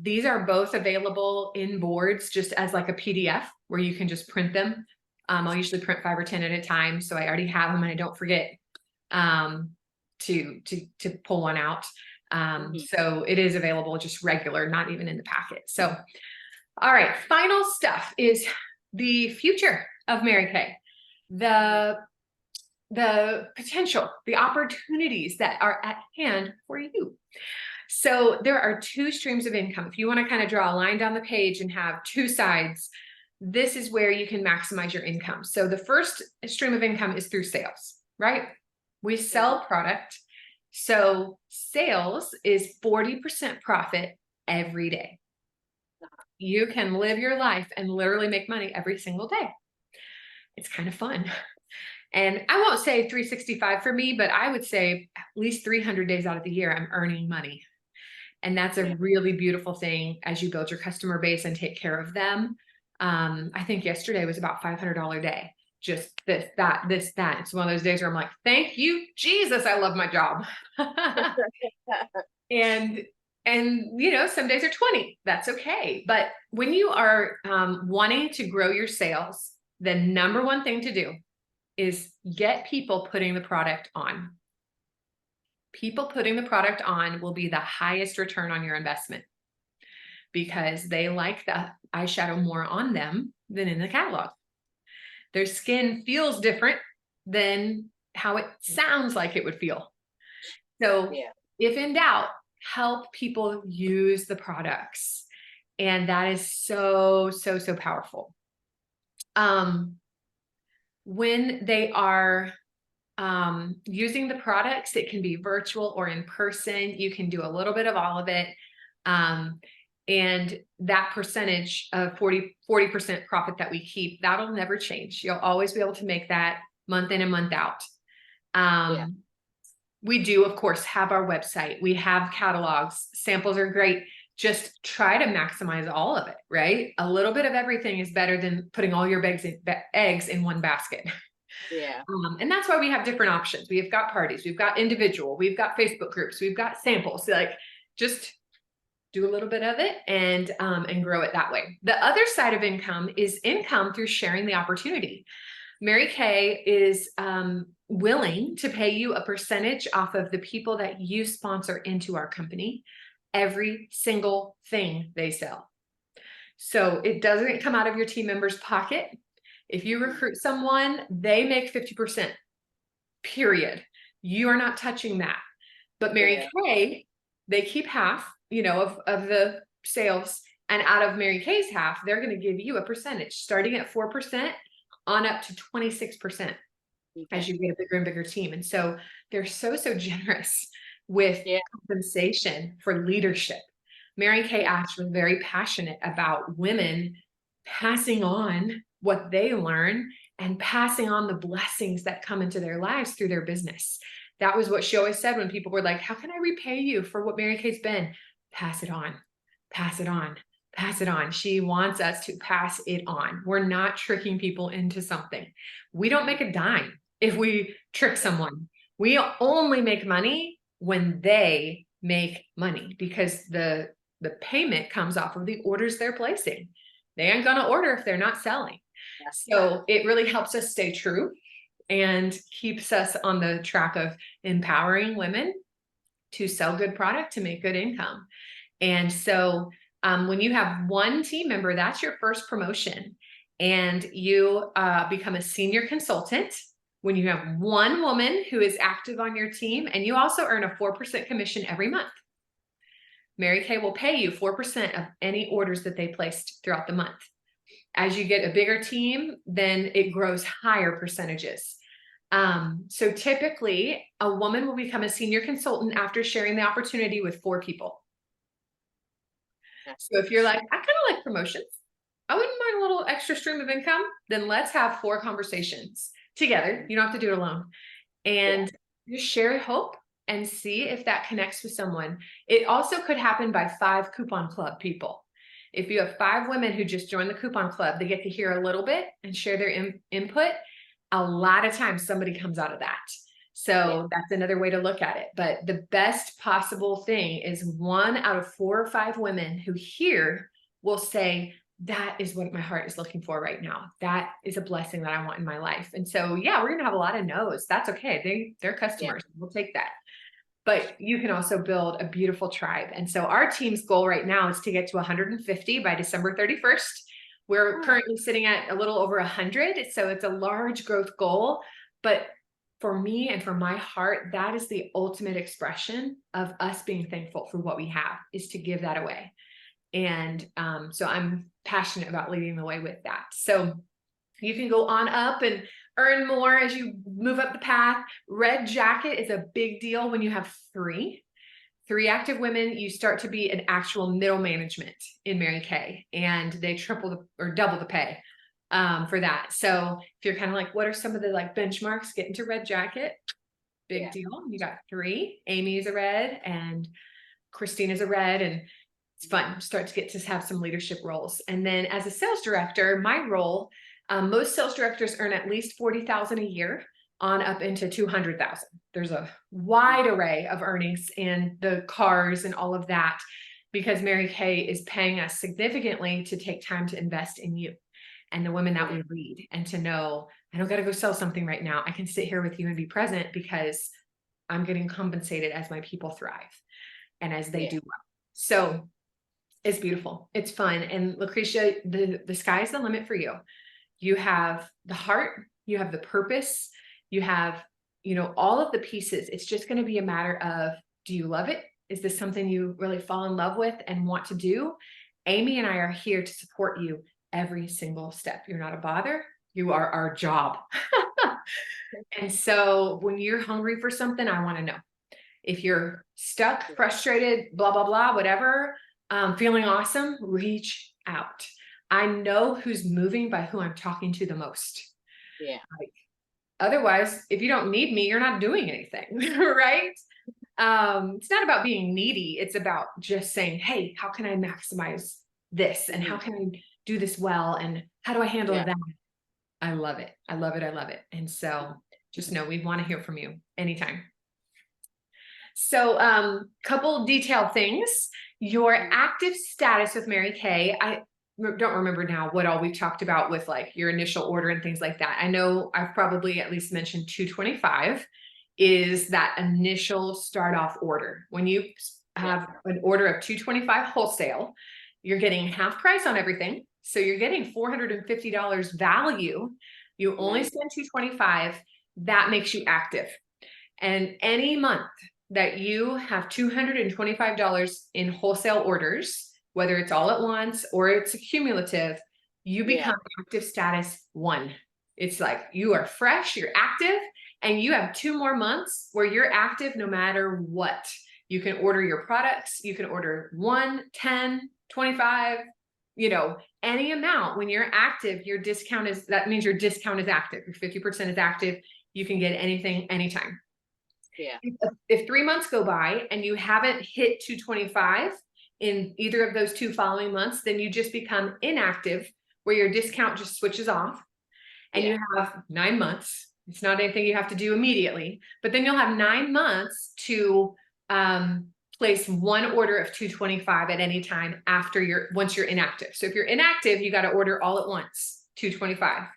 Speaker 1: these are both available in boards just as like a PDF where you can just print them. I'll usually print 5 or 10 at a time. So I already have them and I don't forget to pull one out. So it is available just regular, not even in the packet. So, all right, final stuff is the future of Mary Kay, the potential, the opportunities that are at hand for you. So there are 2 streams of income. If you want to kind of draw a line down the page and have 2 sides, this is where you can maximize your income. So the first stream of income is through sales, right? We sell product. So sales is 40% profit every day. You can live your life and literally make money every single day. It's kind of fun. And I won't say 365 for me, but I would say at least 300 days out of the year, I'm earning money. And that's a really beautiful thing as you build your customer base and take care of them. I think yesterday was about $500 day. Just this, that. It's one of those days where I'm like, thank you, Jesus. I love my job. And some days are 20. That's okay. But when you are wanting to grow your sales, the number one thing to do is get people putting the product on. People putting the product on will be the highest return on your investment because they like the eyeshadow more on them than in the catalog. Their skin feels different than how it sounds like it would feel. So if in doubt, help people use the products. And that is so, so, so powerful. When they are using the products, it can be virtual or in person. You can do a little bit of all of it. And that percentage of 40% profit that we keep, that'll never change. You'll always be able to make that month in and month out. We do, of course, have our website. We have catalogs. Samples are great. Just try to maximize all of it, right? A little bit of everything is better than putting all your eggs in one basket. And that's why we have different options. We've got parties, we've got individual, we've got Facebook groups, we've got samples. So like just do a little bit of it and grow it that way. The other side of income is income through sharing the opportunity. Mary Kay is willing to pay you a percentage off of the people that you sponsor into our company. every single thing they sell. So it doesn't come out of your team member's pocket. If you recruit someone, they make 50%, period. You are not touching that. But Mary Kay, they keep half, of the sales. And out of Mary Kay's half, they're going to give you a percentage starting at 4% on up to 26% as you get a bigger and bigger team. And so they're so generous with compensation for leadership. Mary Kay Ash was very passionate about women passing on what they learn and passing on the blessings that come into their lives through their business. That was what she always said when people were like, how can I repay you for what Mary Kay's been? Pass it on, pass it on, pass it on. She wants us to pass it on. We're not tricking people into something. We don't make a dime if we trick someone. We only make money when they make money, because the payment comes off of the orders they're placing. They ain't gonna order if they're not selling. So it really helps us stay true and keeps us on the track of empowering women to sell good product, to make good income. And so when you have one team member, that's your first promotion, and you become a senior consultant when you have one woman who is active on your team, and you also earn a 4% commission every month. Mary Kay will pay you 4% of any orders that they placed throughout the month. As you get a bigger team, then it grows higher percentages. So typically a woman will become a senior consultant after sharing the opportunity with 4 people. So if you're like, I kind of like promotions, I wouldn't mind a little extra stream of income, then let's have 4 conversations together. You don't have to do it alone. And just share hope and see if that connects with someone. It also could happen by 5 coupon club people. If you have 5 women who just joined the coupon club, they get to hear a little bit and share their input. A lot of times somebody comes out of that. So that's another way to look at it. But the best possible thing is 1 out of 4 or 5 women who hear will say, that is what my heart is looking for right now. That is a blessing that I want in my life. And so, yeah, we're going to have a lot of no's. That's okay. They're customers. We'll take that. But you can also build a beautiful tribe. And so our team's goal right now is to get to 150 by December 31st. We're currently sitting at a little over 100. So it's a large growth goal. But for me and for my heart, that is the ultimate expression of us being thankful for what we have, is to give that away. And so I'm passionate about leading the way with that. So you can go on up and earn more as you move up the path. Red jacket is a big deal when you have 3 active women. You start to be an actual middle management in Mary Kay, and they triple or double the pay for that. So if you're kind of like, what are some of the benchmarks? Get into red jacket. Big deal. You got 3. Amy is a red and Christine is a red, and it's fun. Start to get to have some leadership roles. And then as a sales director, my role, most sales directors earn at least $40,000 a year on up into $200,000. There's a wide array of earnings and the cars and all of that, because Mary Kay is paying us significantly to take time to invest in you and the women that we lead, and to know, I don't got to go sell something right now. I can sit here with you and be present because I'm getting compensated as my people thrive and as they do well. So it's beautiful. It's fun. And Lucretia, the sky's the limit for you. You have the heart, you have the purpose, you have, all of the pieces. It's just going to be a matter of, do you love it? Is this something you really fall in love with and want to do? Amy and I are here to support you every single step. You're not a bother. You are our job. And so when you're hungry for something, I want to know. If you're stuck, frustrated, blah, blah, blah, whatever, feeling awesome, reach out. I know who's moving by who I'm talking to the most. Yeah. Otherwise, if you don't need me, you're not doing anything, right? It's not about being needy. It's about just saying, hey, how can I maximize this? And how can I do this well? And how do I handle that? I love it. I love it. I love it. And so just know we want to hear from you anytime. So couple detailed things. Your active status with Mary Kay, I don't remember now what all we talked about with your initial order and things like that. I know I've probably at least mentioned 225 is that initial start off order. When you have an order of $225 wholesale, you're getting half price on everything. So you're getting $450 value. You only spend $225. That makes you active. And any month that you have $225 in wholesale orders, whether it's all at once or it's a cumulative, you become active status 1. It's like you are fresh, you're active, and you have 2 more months where you're active no matter what. You can order your products. You can order 1, 10, 25, any amount. When you're active, your discount is, that means your discount is active. Your 50% is active. You can get anything, anytime.
Speaker 2: Yeah.
Speaker 1: If 3 months go by and you haven't hit 225 in either of those 2 following months, then you just become inactive, where your discount just switches off, and you have 9 months. It's not anything you have to do immediately, but then you'll have 9 months to place 1 order of $225 at any time once you're inactive. So if you're inactive, you got to order all at once, $225.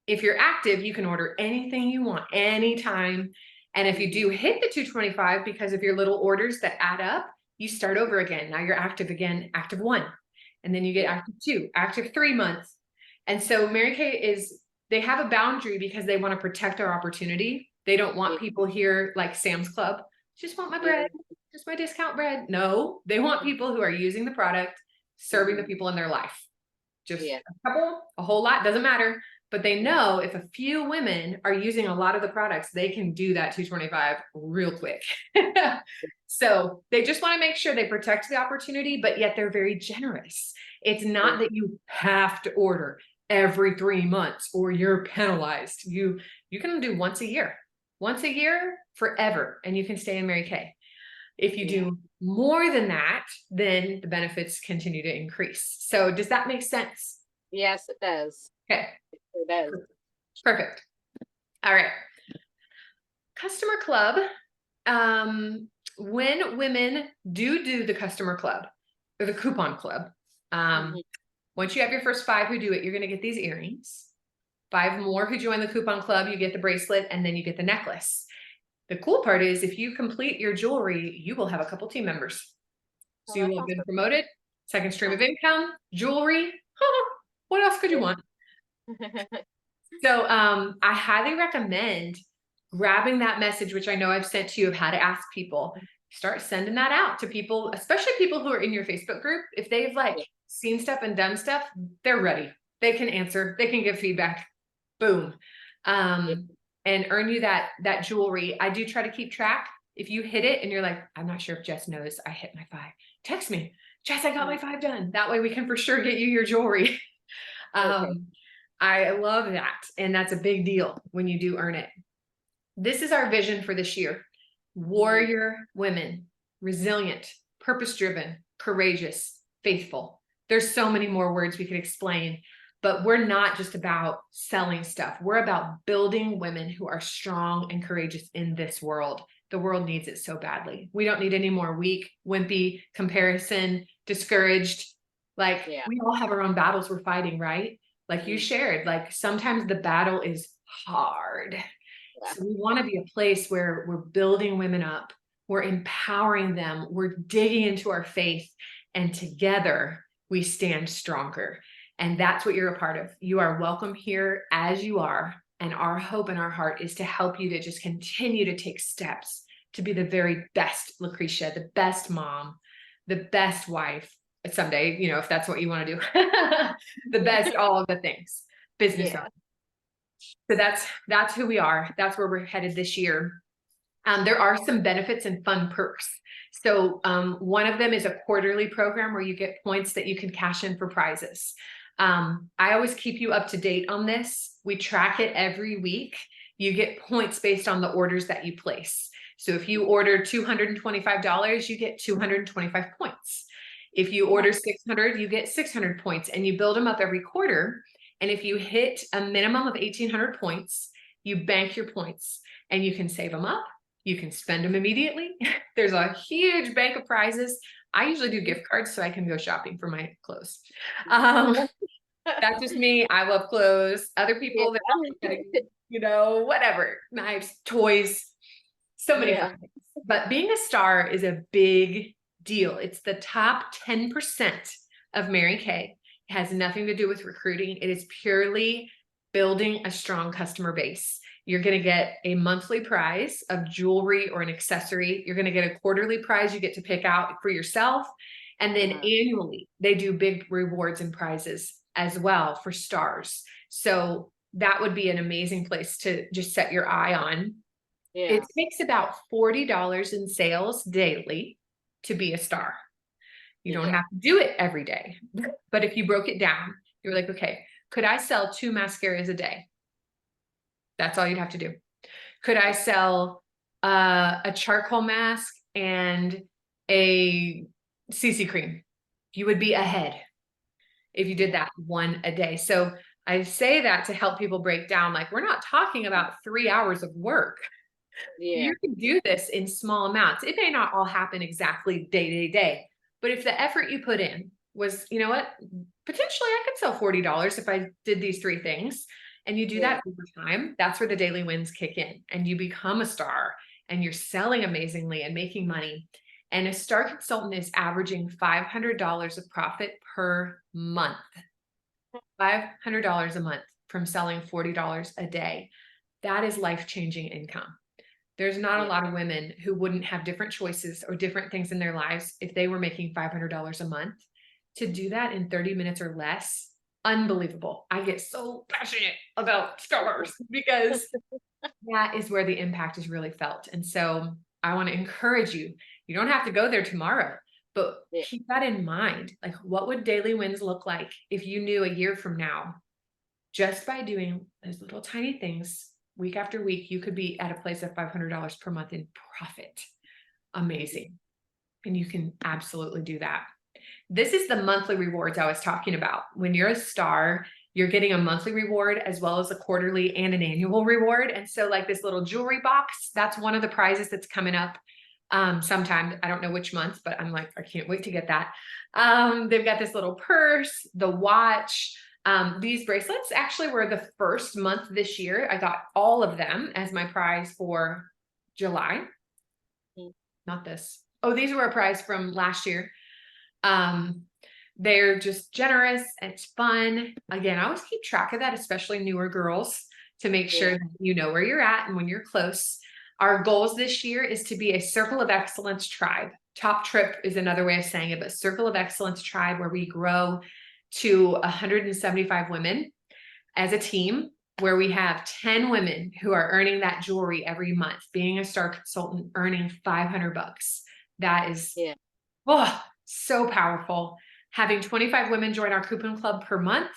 Speaker 1: If you're active, you can order anything you want, anytime. And if you do hit the $225 because of your little orders that add up, you start over again. Now you're active again, active 1, and then you get active 2, active 3 months. And so Mary Kay they have a boundary because they want to protect our opportunity. They don't want people here like Sam's Club, just want my bread, just my discount bread. No, they want people who are using the product, serving the people in their life. Just a couple, a whole lot, doesn't matter. But they know if a few women are using a lot of the products, they can do that $225 real quick. So they just want to make sure they protect the opportunity, but yet they're very generous. It's not that you have to order every 3 months or you're penalized. You can do once a year forever, and you can stay in Mary Kay. If you do more than that, then the benefits continue to increase. So does that make sense?
Speaker 2: Yes, it does.
Speaker 1: Okay.
Speaker 2: It does.
Speaker 1: Perfect. All right. Customer club. When women do the customer club or the coupon club, once you have your first 5 who do it, you're going to get these earrings. 5 more who join the coupon club, you get the bracelet, and then you get the necklace. The cool part is if you complete your jewelry, you will have a couple team members. So you will have been promoted, second stream of income, jewelry. What else could you want? So I highly recommend grabbing that message, which I know I've sent to you, of how to ask people. Start sending that out to people, especially people who are in your Facebook group. If they've seen stuff and done stuff, they're ready. They can answer, they can give feedback. Boom. And earn you that jewelry. I do try to keep track. If you hit it and you're like, I'm not sure if Jess knows I hit my 5, text me, Jess, I got my 5 done. That way we can for sure get you your jewelry. I love that. And that's a big deal when you do earn it. This is our vision for this year. Warrior women, resilient, purpose-driven, courageous, faithful. There's so many more words we could explain, but we're not just about selling stuff. We're about building women who are strong and courageous in this world. The world needs it so badly. We don't need any more weak, wimpy, comparison, discouraged. We all have our own battles we're fighting, right? Like you shared, sometimes the battle is hard. So we want to be a place where we're building women up, we're empowering them, we're digging into our faith, and together we stand stronger. And that's what you're a part of. You are welcome here as you are. And our hope and our heart is to help you to just continue to take steps to be the very best Lucretia, the best mom, the best wife someday, if that's what you want to do, the best, all of the things, business owner. So that's who we are. That's where we're headed this year. There are some benefits and fun perks. So one of them is a quarterly program where you get points that you can cash in for prizes. I always keep you up to date on this. We track it every week. You get points based on the orders that you place. So if you order $225, you get 225 points. If you order 600, you get 600 points, and you build them up every quarter. And if you hit a minimum of 1,800 points, you bank your points and you can save them up. You can spend them immediately. There's a huge bank of prizes. I usually do gift cards so I can go shopping for my clothes. That's just me. I love clothes. Other people, whatever, knives, toys, so many fun things. But being a star is a big deal. It's the top 10% of Mary Kay. It has nothing to do with recruiting. It is purely building a strong customer base. You're going to get a monthly prize of jewelry or an accessory. You're going to get a quarterly prize you get to pick out for yourself. And then annually, they do big rewards and prizes as well for stars. So that would be an amazing place to just set your eye on.
Speaker 2: Yeah.
Speaker 1: It takes about $40 in sales daily to be a star. You don't have to do it every day, but if you broke it down, you're like, okay, could I sell 2 mascaras a day? That's all you'd have to do. Could I sell a charcoal mask and a CC cream? You would be ahead if you did that one a day. So I say that to help people break down, like, we're not talking about 3 hours of work.
Speaker 2: Yeah.
Speaker 1: You can do this in small amounts. It may not all happen exactly day to day, but if the effort you put in was, you know what, potentially I could sell $40 if I did these 3 things, and you do that over time, that's where the daily wins kick in and you become a star and you're selling amazingly and making money. And a star consultant is averaging $500 of profit per month. $500 a month from selling $40 a day. That is life-changing income. There's not a lot of women who wouldn't have different choices or different things in their lives if they were making $500 a month. To do that in 30 minutes or less, unbelievable. I get so passionate about stars because that is where the impact is really felt. And so I want to encourage you. You don't have to go there tomorrow, but keep that in mind. Like, what would daily wins look like if you knew a year from now, just by doing those little tiny things week after week, you could be at a place of $500 per month in profit. Amazing. And you can absolutely do that. This is the monthly rewards I was talking about. When you're a star, you're getting a monthly reward as well as a quarterly and an annual reward. And so like this little jewelry box, that's one of the prizes that's coming up sometime. I don't know which month, but I'm like, I can't wait to get that. They've got this little purse, the watch. These bracelets actually were the first month this year. I got all of them as my prize for July. Not this. Oh, these were a prize from last year. They're just generous and it's fun. Again, I always keep track of that, especially newer girls, to make sure that you know where you're at and when you're close. Our goals this year is to be a Circle of Excellence tribe. Top Trip is another way of saying it, but Circle of Excellence tribe, where we grow to 175 women as a team, where we have 10 women who are earning that jewelry every month, being a star consultant, earning $500. That is so powerful. Having 25 women join our coupon club per month,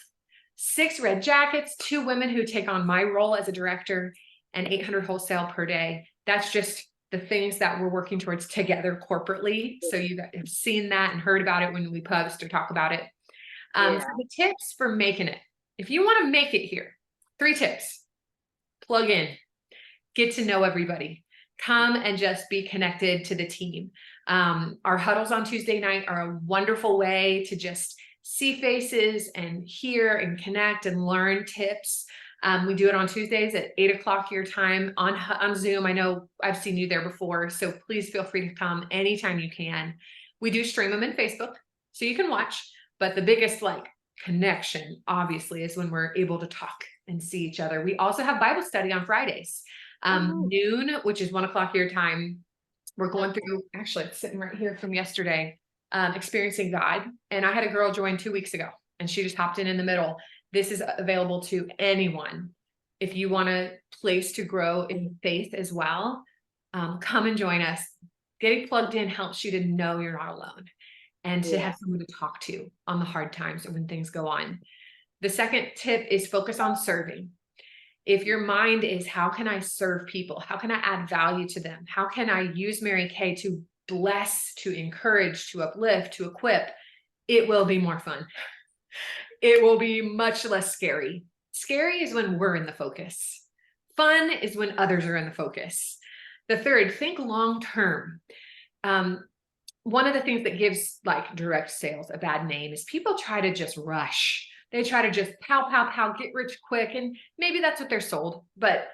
Speaker 1: 6 red jackets, 2 women who take on my role as a director, and 800 wholesale per day. That's just the things that we're working towards together corporately. So you have seen that and heard about it when we post or talk about it. So the tips for making it. If you want to make it here, 3 tips. Plug in, get to know everybody, come and just be connected to the team. Our huddles on Tuesday night are a wonderful way to just see faces and hear and connect and learn tips. We do it on Tuesdays at 8 o'clock your time on Zoom. I know I've seen you there before, so please feel free to come anytime you can. We do stream them in Facebook, so you can watch, but the biggest connection obviously is when we're able to talk and see each other. We also have Bible study on Fridays, noon, which is 1 o'clock your time. We're going through, actually it's sitting right here from yesterday, Experiencing God. And I had a girl join 2 weeks ago and she just hopped in the middle. This is available to anyone. If you want a place to grow in faith as well, come and join us. Getting plugged in helps you to know you're not alone and to have someone to talk to on the hard times or when things go on. The second tip is focus on serving. If your mind is, how can I serve people? How can I add value to them? How can I use Mary Kay to bless, to encourage, to uplift, to equip? It will be more fun. It will be much less scary. Scary is when we're in the focus. Fun is when others are in the focus. The third, think long-term. One of the things that gives direct sales a bad name is people try to just rush. They try to just pow, pow, pow, get rich quick. And maybe that's what they're sold, but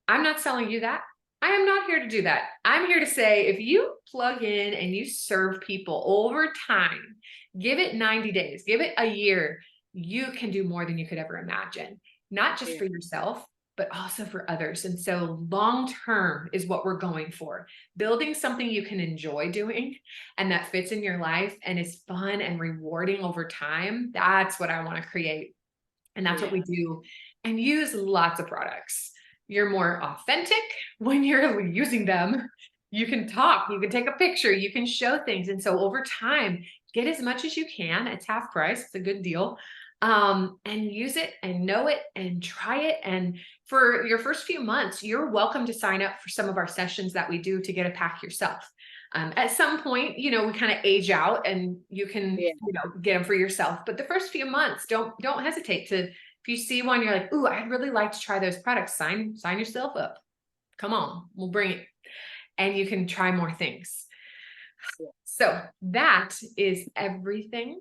Speaker 1: I'm not selling you that. I am not here to do that. I'm here to say, if you plug in and you serve people over time, give it 90 days, give it a year, you can do more than you could ever imagine, not just
Speaker 2: Yeah.
Speaker 1: for yourself, but also for others. And so long term is what we're going for. Building something you can enjoy doing and that fits in your life and is fun and rewarding over time. That's what I want to create. And that's what we
Speaker 2: Yeah.
Speaker 1: do, and use lots of products. You're more authentic when you're using them. You can talk, you can take a picture, you can show things. And so over time, get as much as you can. It's half price, it's a good deal. And use it and know it and try it. And for your first few months, you're welcome to sign up for some of our sessions that we do to get a pack yourself. At some point, you know, we kind of age out and you can,
Speaker 2: Yeah.
Speaker 1: you know, get them for yourself. But the first few months, don't hesitate to, if you see one, you're like, ooh, I'd really like to try those products. Sign yourself up. Come on, we'll bring it. And you can try more things.
Speaker 2: Yeah.
Speaker 1: So that is everything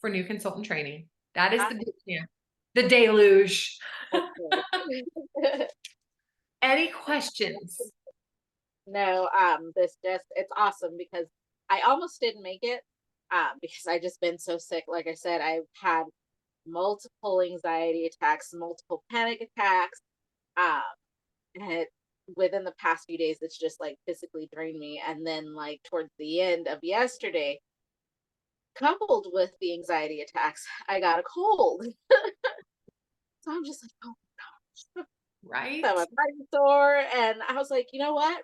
Speaker 1: for new consultant training. That is the boot camp, the deluge.
Speaker 2: Okay.
Speaker 1: Any questions?
Speaker 2: No, this just it's awesome because I almost didn't make it because I just been so sick. Like I said, I've had multiple anxiety attacks, multiple panic attacks. Um, and within the past few days, it's just like physically drained me. And then like towards the end of yesterday, coupled with the anxiety attacks, I got a cold. So I'm just like, oh,
Speaker 1: Right?
Speaker 2: so my body's sore, and I was like, you know what?